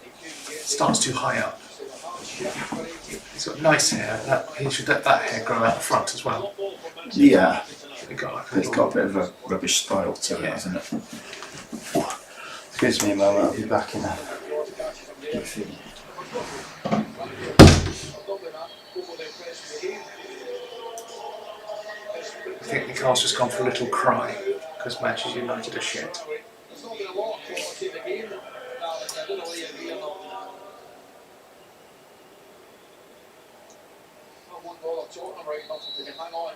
He couldn't get Starts too high up. So the hard shot for him. He's got nice hair. He should let that hair grow out the front as well. Yeah, He got like a it's little, got a bit of a rubbish style to it, Yeah. hasn't it? Excuse me a moment, I'll be back in a few. I think Nicole's just gone for a little cry because Manchester United are shit. There's not been a lot of quality in the game, darling. I don't know whether you agree or not. Not one ball Tottenham right enough if they can hang on.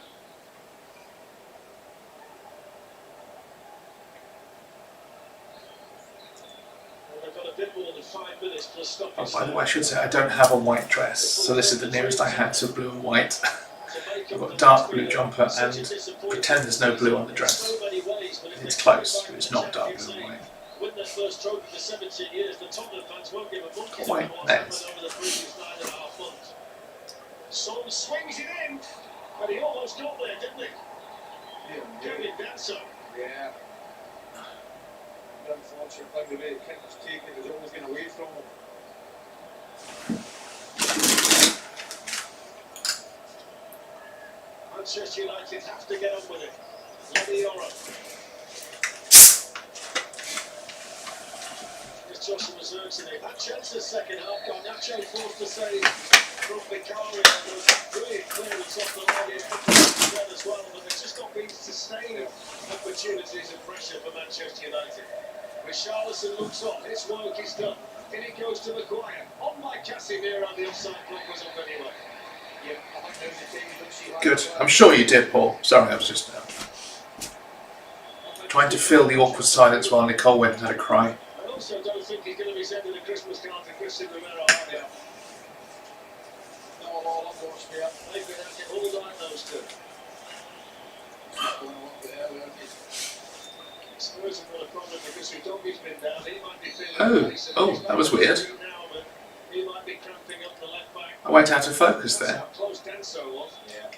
They've got a bit more than 5 minutes plus stoppage. Oh, by the way, I should say I don't have a white dress, so this is the nearest I had to blue and white. I've got a dark blue jumper and pretend there's no blue on the dress. It's close, but it's not dark blue and white. Win their first trophy for 17 years, the Tottenham fans won't give a monkey's White what nets. happened over the previous 9.5 months. Son swings it in, but he almost got there, didn't he? Kevin Danso. Yeah. The unfortunate thing, the way the kick was taken, it was always getting away from him. Manchester United have to get on with it. Levy Ora. Here's Joshua Zirkzee. That Chelsea's second half got Nacho forced to save from Vicario. There was a brilliant clearance off the line here as well, but there's just not been sustained opportunities and pressure for Manchester United. Richarlison looks on, his work is done. In it goes to Maguire. On by Casemiro, and the offside clock was up anyway. Yeah, I think now's the time you don't see how Good. I'm sure you did, Paul. Sorry, I was just trying to fill the awkward silence while Nicole went and had a cry. I also don't think he's going to be sending a Christmas card to Christian Romero, are they? No, all up those there. They've been at it all night, those two. Going up there, there it is. Spurs have got a problem because Udogi's been down. He might be feeling Oh, pace, and oh, he's that was not weird. doing now, but he might be cramping up the left back. I went out of focus That's there. how close Danso was. Yeah.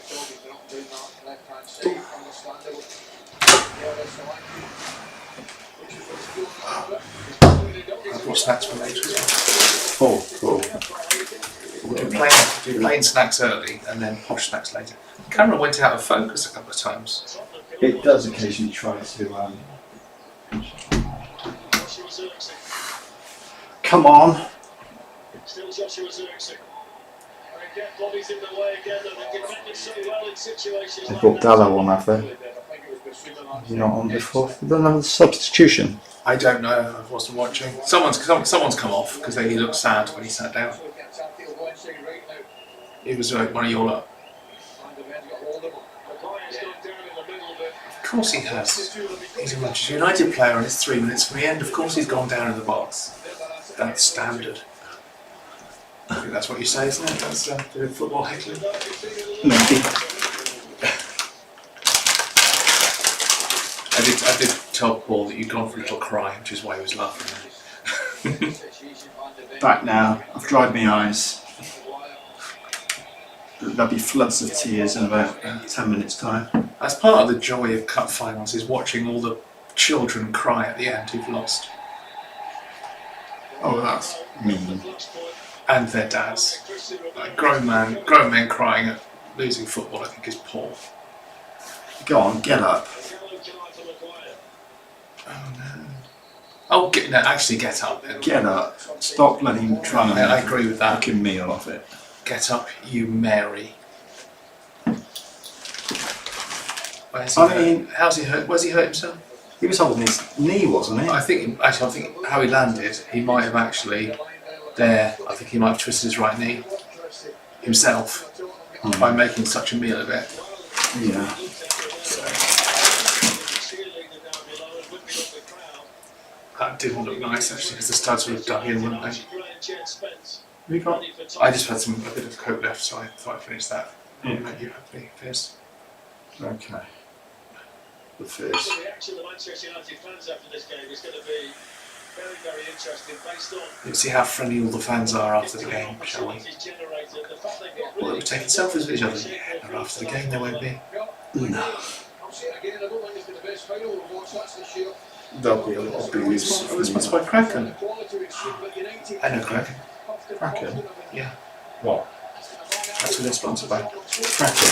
Doggy's not doing that. left hand side, understandable. Yeah, that's the line. I've got snacks for later as well. Oh, cool. Do plain snacks early and then posh snacks later. The camera went out of focus a couple of times. It does occasionally try to. Come on. Still Joshua Zirkzee. Again, bodies in the way again, and they defended so well in situations They like brought that. Dallo on, have they? Is he not on before? They don't have a substitution. I don't know. I wasn't watching. Someone's come off because he looked sad when he sat down. He was like one of your lot. Of course he has. He's a Manchester United player and it's 3 minutes from the end. Of course he's gone down in the box. That's standard. I think that's what you say, isn't it? That's the football heckling. Maybe. I did tell Paul that you'd gone for a little cry, which is why he was laughing. Back now. I've dried my eyes. There'll be floods of tears in about 10 minutes' time. That's part of the joy of cup finals, is watching all the children cry at the end who've lost. Oh, that's mean. And their dads. Like grown men crying at losing football, I think is poor. Go on, get up. Oh no. Oh, actually get up then. Get up. Stop letting him try and I agree with that. fucking meal off it. Get up, you Mary. Where's he hurt? Where's he hurt himself? He was holding his knee, wasn't he? I think how he landed, he might have actually I think he might have twisted his right knee himself by making such a meal of it. Yeah. That didn't look nice actually, because the studs would have dug in, wouldn't they? We got. I just had a bit of coke left, so I thought I'd finish that. Yeah. Make you happy first. Okay. The first. The reaction of the Manchester United fans after this game is going to be very, very interesting based on. Let's see how friendly all the fans are after the game, shall we? Well, they'll be taking selfies with each other. Yeah, but after the game they won't be. No. There'll be a lot of booze. I was sponsored by Kraken. I know Kraken. Kraken? Yeah, What? that's who they're sponsored by. Kraken.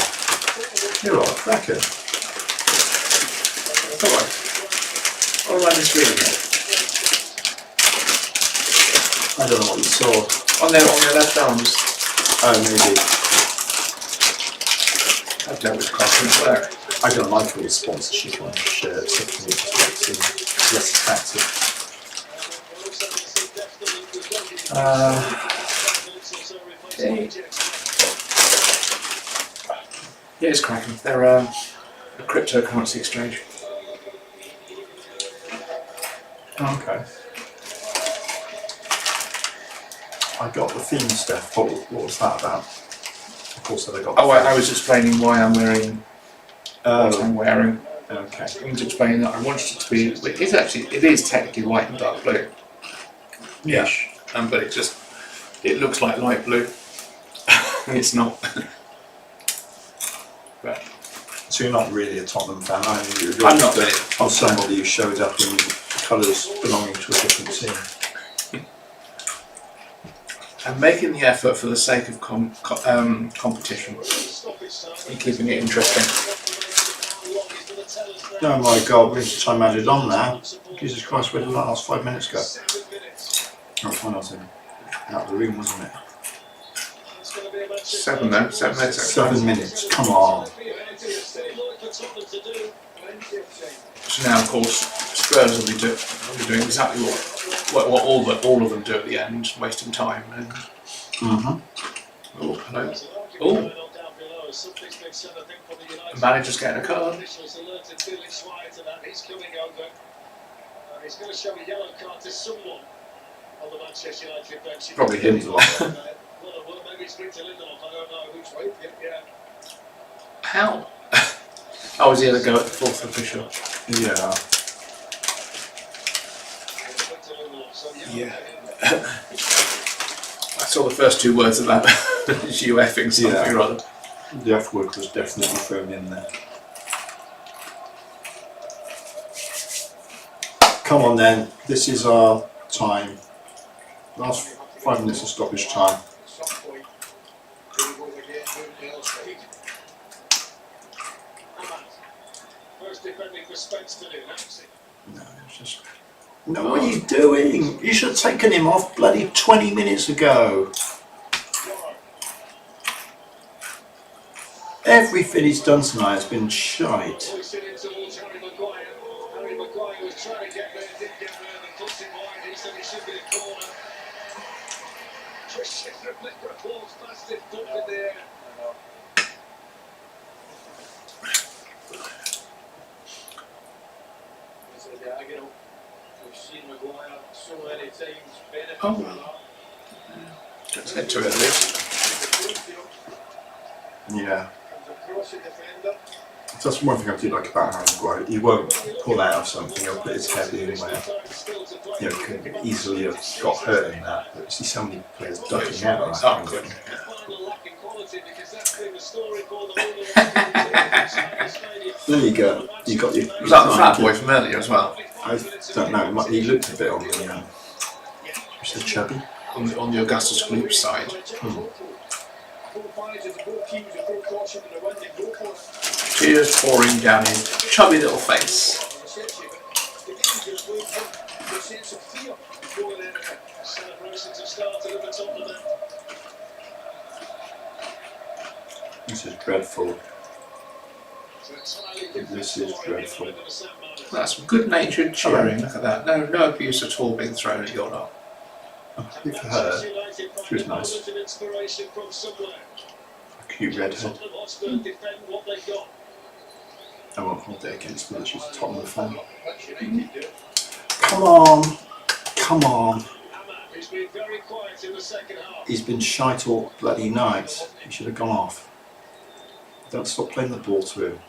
You're right, Kraken. Alright. All around this room. I don't know what you saw. On their left arms. Oh, maybe. I've dealt with Kraken before. I don't like all the sponsorship on shirts. I think it just makes them less attractive. Okay. Yeah, it's Kraken. They're a cryptocurrency exchange. Okay. I got the theme stuff. What was that about? Of course, I got. I was explaining why I'm wearing what I'm wearing. Okay. I was explaining that I wanted it to be. It is technically white and dark blue. Yeah. But it looks like light blue. It's not. But So you're not really a Tottenham fan, are you? I'm not really. Or somebody who showed up in colours belonging to a different team. I'm making the effort for the sake of competition and keeping it interesting. Oh my God, we need to time added on now. Jesus Christ, where did that last 5 minutes go? Oh, fine, I was out of the room, wasn't it? 7 minutes. 7 minutes, come on. So now, of course, Spurs will be doing exactly what all of them do at the end, wasting time. And oh, hello. Oh, the manager's getting a card. He's going to show a yellow card to someone on the Manchester United bench. Probably him. Well, maybe it's Victor Lindelof, I don't know which way. Yeah. How? I was the other go at the fourth official. Yeah. Yeah. I saw the first 2 words of that. You effing something or other. The F word was definitely thrown in there. Come on then, this is our time. Last 5 minutes of stoppage time. At some point, here he goes again, down the other side. First defending for Spence to do. Nancy. No, it's just. No, what are you doing? You should have taken him off bloody 20 minutes ago. Everything he's done tonight has been shite. Hoisted in towards Harry Maguire. Harry Maguire was trying to get there, didn't get there. The cuts it wide. He said it should be a corner. Just shifted applause past it, dumped in the air. This is the Agino. We've seen Maguire so many times benefit Oh. from that. Let's head to it at least. Yeah. Comes across the defender. That's one thing I do like about Harry Maguire. He won't pull out of something, he'll put his head in where he could easily have got hurt in that. But you see so many players ducking out of that. Oh, good. There you go. You got your. Was that the fat boy from earlier as well? I don't know. He looked a bit on the. What's the chubby? On the Augustus Gloop side. Tears pouring down his chubby little face. This is dreadful. This is dreadful. That's some good-natured cheering. Look at that. No abuse at all being thrown at your lot. I'm happy for her. She was nice. A cute redhead. I won't hold it against me that she's a Tottenham fan. Come on. Come on. He's been shite all bloody night. He should have gone off. Don't stop playing the ball to him.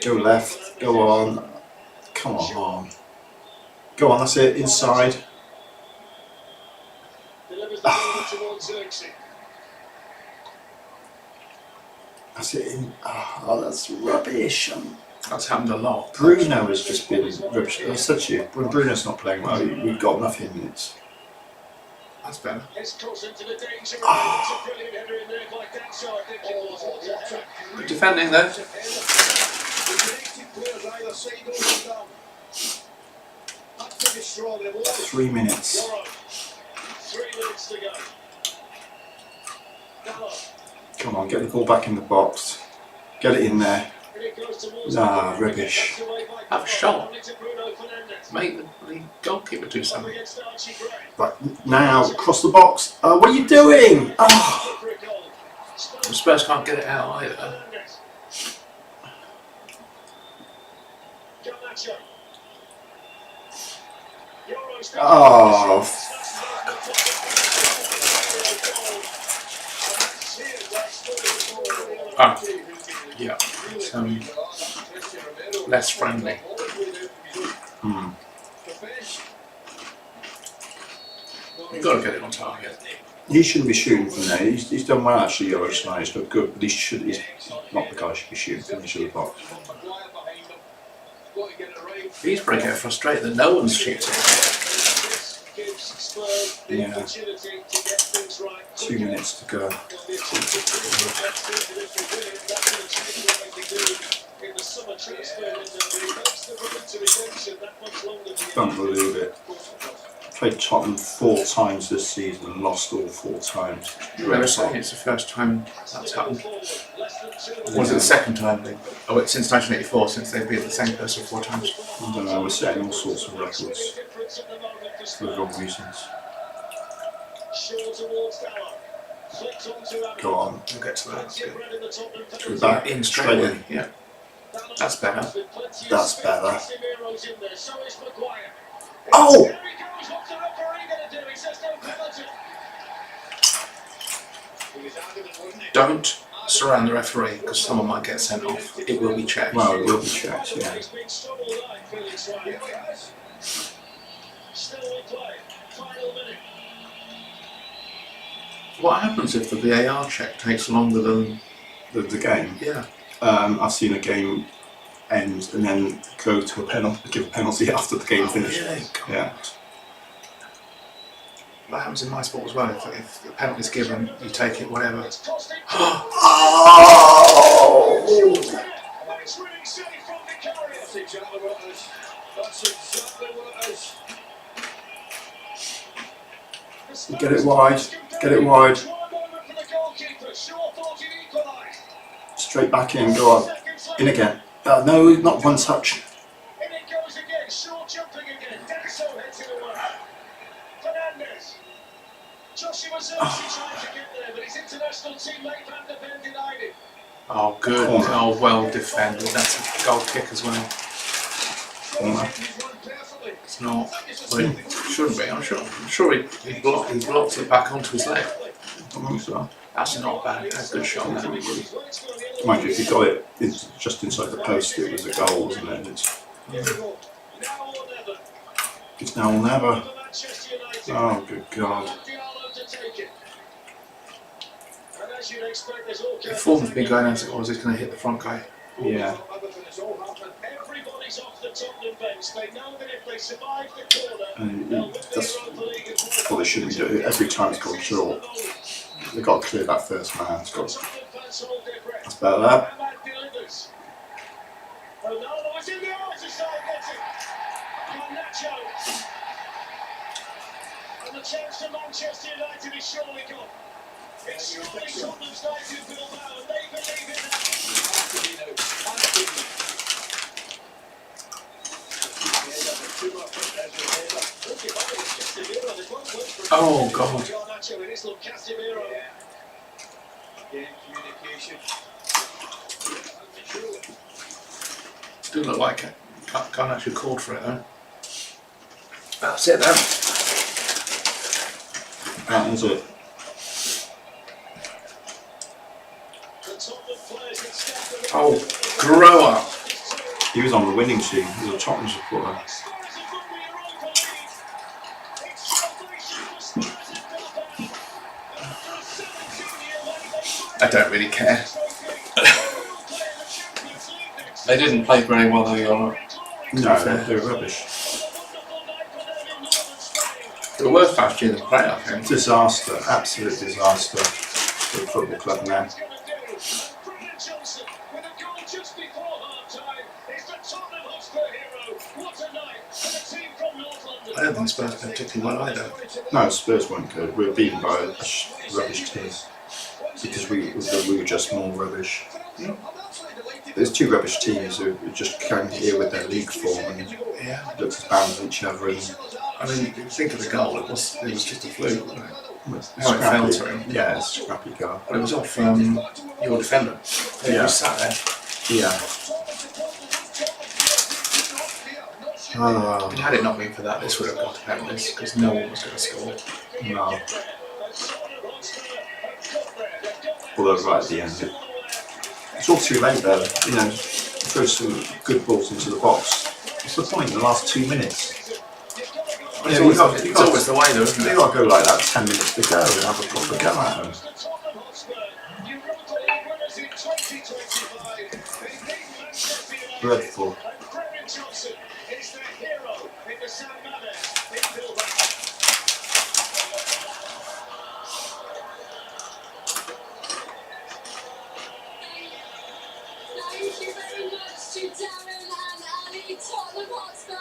Go left. Go on. Come on. Go on, that's it. Inside. That's it. Oh, that's rubbish. That's happened a lot. Bruno has just been rubbish. I said to you, when Bruno's not playing well, we've got nothing minutes. That's better. Good defending though. 3 minutes. 3 minutes to go. Come on, get the ball back in the box. Get it in there. Nah, rubbish. Have a shot. Make the goalkeeper do something. Right, now, cross the box. What are you doing? Oh. The Spurs can't get it out either. Oh. Ah, yeah. It's, less friendly. You've got to get it on target. He shouldn't be shooting from there. He's done well actually, Yellow tonight. He's looked good, but he's not the guy who should be shooting from the edge of the box. He's probably getting frustrated that no one's shooting. Yeah. 2 minutes to go. Don't believe it. Played Tottenham 4 times this season and lost all 4 times. You were saying it's the first time that's happened. Or was it the second time? Oh, it's since 1984, since they've been the same person 4 times. I don't know, we're setting all sorts of records for the wrong reasons. Go on. We'll get to that. That's good. We're back In straight straight in. in. Yeah. That's better. That's better. Oh! Don't surround the referee because someone might get sent off. It will be checked. Well, it will be checked, yeah. What happens if the VAR check takes longer than The game. yeah? I've seen a game end and then go to a penalty, give a penalty after the game finished. Really? God. Yeah. That happens in my sport as well. If the penalty's given, you take it, whatever. It's cost him. Oh! It's really safe from Tgirl. That's exactly what it is. That's exactly what it is. Get it wide. Get it wide. One moment for the goalkeeper. Shaw thought he'd equalise. Straight back in. Go on. In again. No, not one touch. In it goes again. Shaw jumping again. Denso heads it away. Fernandez. Joshua Zirkzee trying to get there, but his international teammate Van der Ven denied him. Oh, good. Corner. Oh, well defended. That's a goal kick as well. Corner. He's run perfectly. It's not. Well, it shouldn't be. I'm sure he blocked it back onto his leg. I think so. That's not bad. That's a good shot. That. Mind you, if he got it just inside the post, it was a goal, wasn't it? Here we go. Now or never. It's now or never. For Manchester United. Oh, good God. Tgirl to take it. And as you'd expect, there's all The kinds form's of been going as it was. It's going to hit the front guy. Yeah. Everything is all happening. Everybody's off the Tottenham bench. They know that if they survive the corner, And they'll win the that's Europa League and what they shouldn't be doing. Every time it's gone short, they've got to clear that first man. It's got to, Tottenham fans hold their breath. that's better that. Ahmad delivers. Ronaldo is in the eyes of Saul gets it. Garnacho. And the chance for Manchester United is surely gone. It's surely Tottenham's night in Bilbao, and they believe in that. Oh, God. Garnacho, it is look Casemiro. Again, communication. Do look like it. Can't actually called for it though. That's it then. That is it. The Tottenham players get Steph. Oh, grow up. He was on the winning team. He was a Tottenham supporter. Spurs have won the Europa League. It's salvation for Spurs in Bilbao. After a 17-year wait, they I don't really care. will play in the Champions League next They didn't play very well though, you're right. No, they're rubbish. They were worse last year than play, I think. Disaster. Absolute disaster for the football club now. I don't think Spurs played particularly well either. No, Spurs weren't good. We were beaten by a rubbish team because we were just more rubbish. There's two rubbish teams who just came here with their league form and Yeah. looked as bad as each other. And I mean, if you think of the goal, it was just a fluke, wasn't it? it's How it fell scrappy. to him. Yeah, it's a scrappy goal. But it was off your defender. He Yeah. was sat there. Yeah. Oh, Had it not been for that, this would have gone to penalties because no one was going to score. no. Although right at the end, it's all too late though. You know, throw some good balls into the box. What's the point in the last 2 minutes? It's Yeah, always, you got- it's you got- always the way though, isn't You've it? got to go like that 10 minutes to go and have a proper go at them. Dreadful. Is their hero in the San Mamés in Bilbao. Thank you very much to Darren and Ali, Tottenham Hotspur,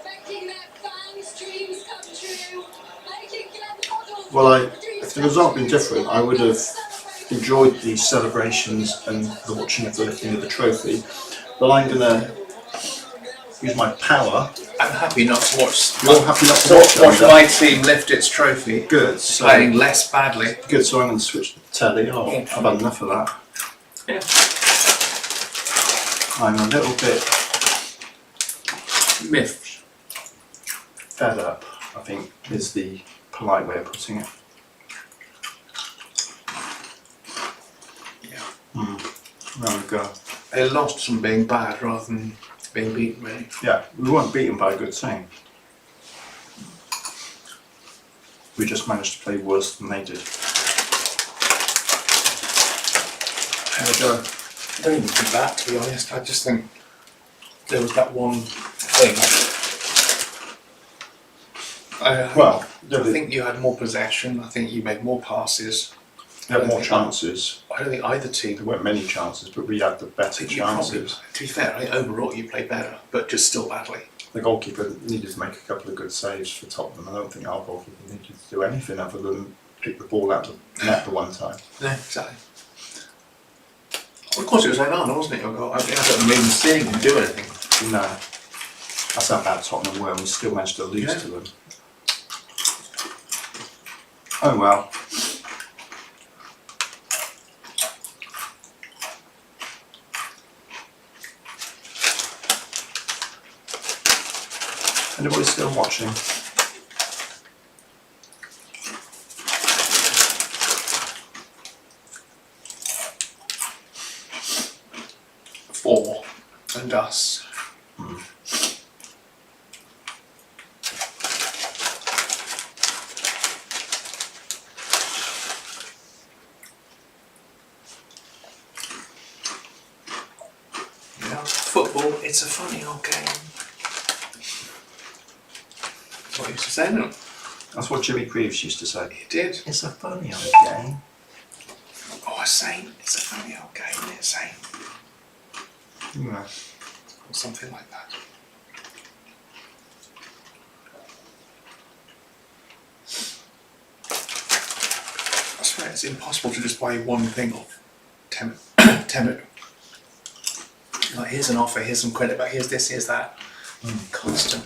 making their fans' dreams come true, making Glenn Hoddle. Well, if the result had been different, I would have enjoyed the celebrations and the watching of the lifting of the trophy. But I'm going to use my power. I'm happy not to watch. You're happy not to watch watch it? my team lift its trophy, Good. So, playing less badly. good. So I'm going to switch the telly off. I've had enough of that. Yeah. I'm a little bit Myth. fed up, I think, is the polite way of putting it. Yeah. There we go. They lost from being bad rather than being beaten, really. Yeah, we weren't beaten by a good team. We just managed to play worse than they did. Joe. I don't even think that, to be honest. I just think there was that one thing. Well, I think you had more possession. I think you made more passes. they had more chances. I don't think either team. There weren't many chances, but we had the better chances. To be fair, I think overall you played better, but just still badly. The goalkeeper needed to make a couple of good saves for Tottenham. I don't think our goalkeeper needed to do anything other than pick the ball out of the net the one time. No, exactly. Of course, it was Onana, wasn't it? Your goal. I don't remember seeing him do anything. No. That's how bad Tottenham were, and we still managed to lose to them. Oh well. Anybody still watching? Four and us. Football, it's a funny old game. That's what he used to say, isn't it? That's what Jimmy Greaves used to say. He did. It's a funny old game. Oh, I say, it's a funny old game, isn't it? Say. Yeah. Or something like that. I swear it's impossible to just buy one thing off Temu. Like, here's an offer, here's some credit back, here's this, here's that. Constant.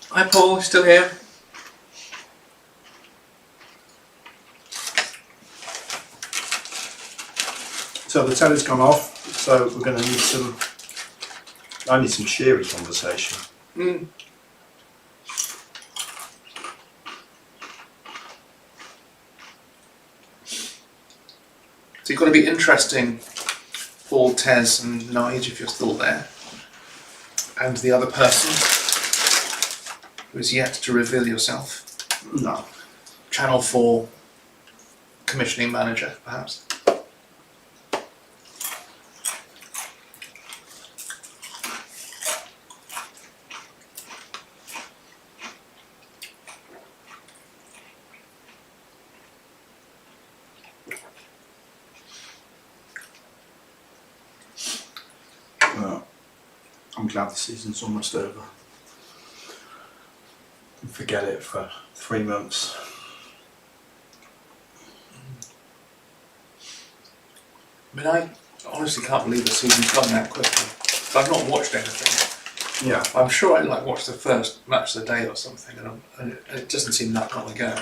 Hi Paul, you still here? So the telly's gone off, so we're going to need some. I need some cheery conversation. So you've got to be interesting, Paul, Tez and Nige, if you're still there. And the other person who is yet to reveal yourself. No. Channel 4 commissioning manager, perhaps. Well, I'm glad the season's almost over. Forget it for 3 months. I mean, I honestly can't believe the season's gone that quickly. I've not watched anything. Yeah. I'm sure I watched the first match of the day or something, and it doesn't seem that long ago.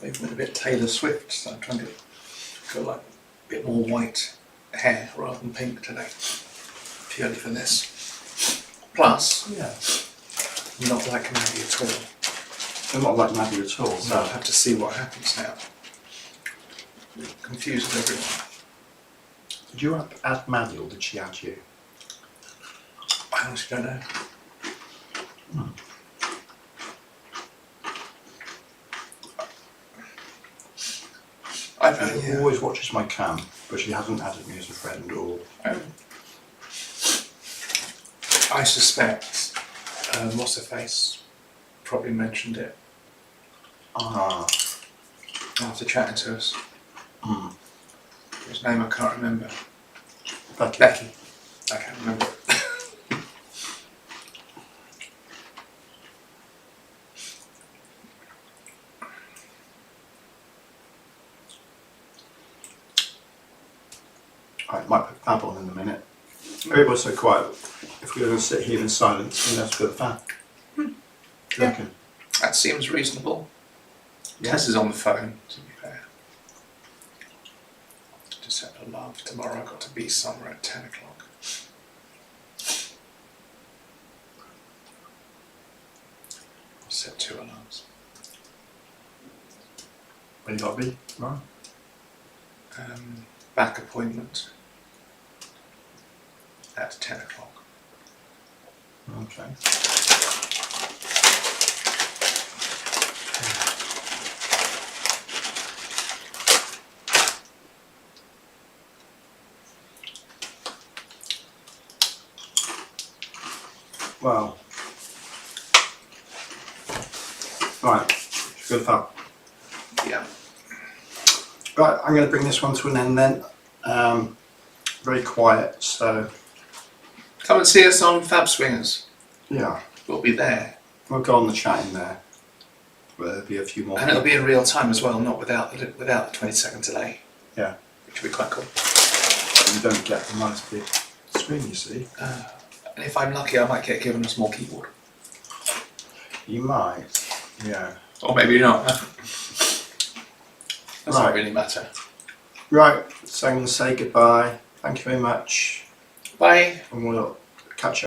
They've been a bit Taylor Swift, so I'm trying to go like a bit more white hair rather than pink today, purely for this. Plus, Yeah. I'm not like Maddie at all, They're not like Maddie at all. so I'll have to see what happens now. It confuses everyone. Did you add Maddie or did she add you? I honestly don't know. She always watches my cam, but she hasn't added me as a friend or. I suspect what's her face probably mentioned it Ah. after chatting to us. His name I can't remember. Becky. I can't remember. I might put Fab on in a minute. Maybe it was so quiet. If we were going to sit here in silence, we'd have to put Fab. Do you reckon? That seems reasonable. Yeah. Tess is on the phone, to be fair. Just have a alarm for tomorrow. I've got to be somewhere at 10 o'clock. I'll set 2 alarms. Where you got to be tomorrow? Back appointment at 10 o'clock. Okay. Well, right, good fun. Yeah. Right, I'm going to bring this one to an end then. Very quiet, so Come and see us on Fab Swingers. yeah, We'll be there. we'll go on the chat in there. Where there'll be a few more. And it'll be in real time as well, not without the 20-second delay. Yeah. Which will be quite cool. You don't get the nice big screen, you see. And if I'm lucky, I might get given a small keyboard. You might, yeah. Or maybe not. Doesn't Right. really matter. Right, so I'm going to say goodbye. Thank you very much. Bye. And we'll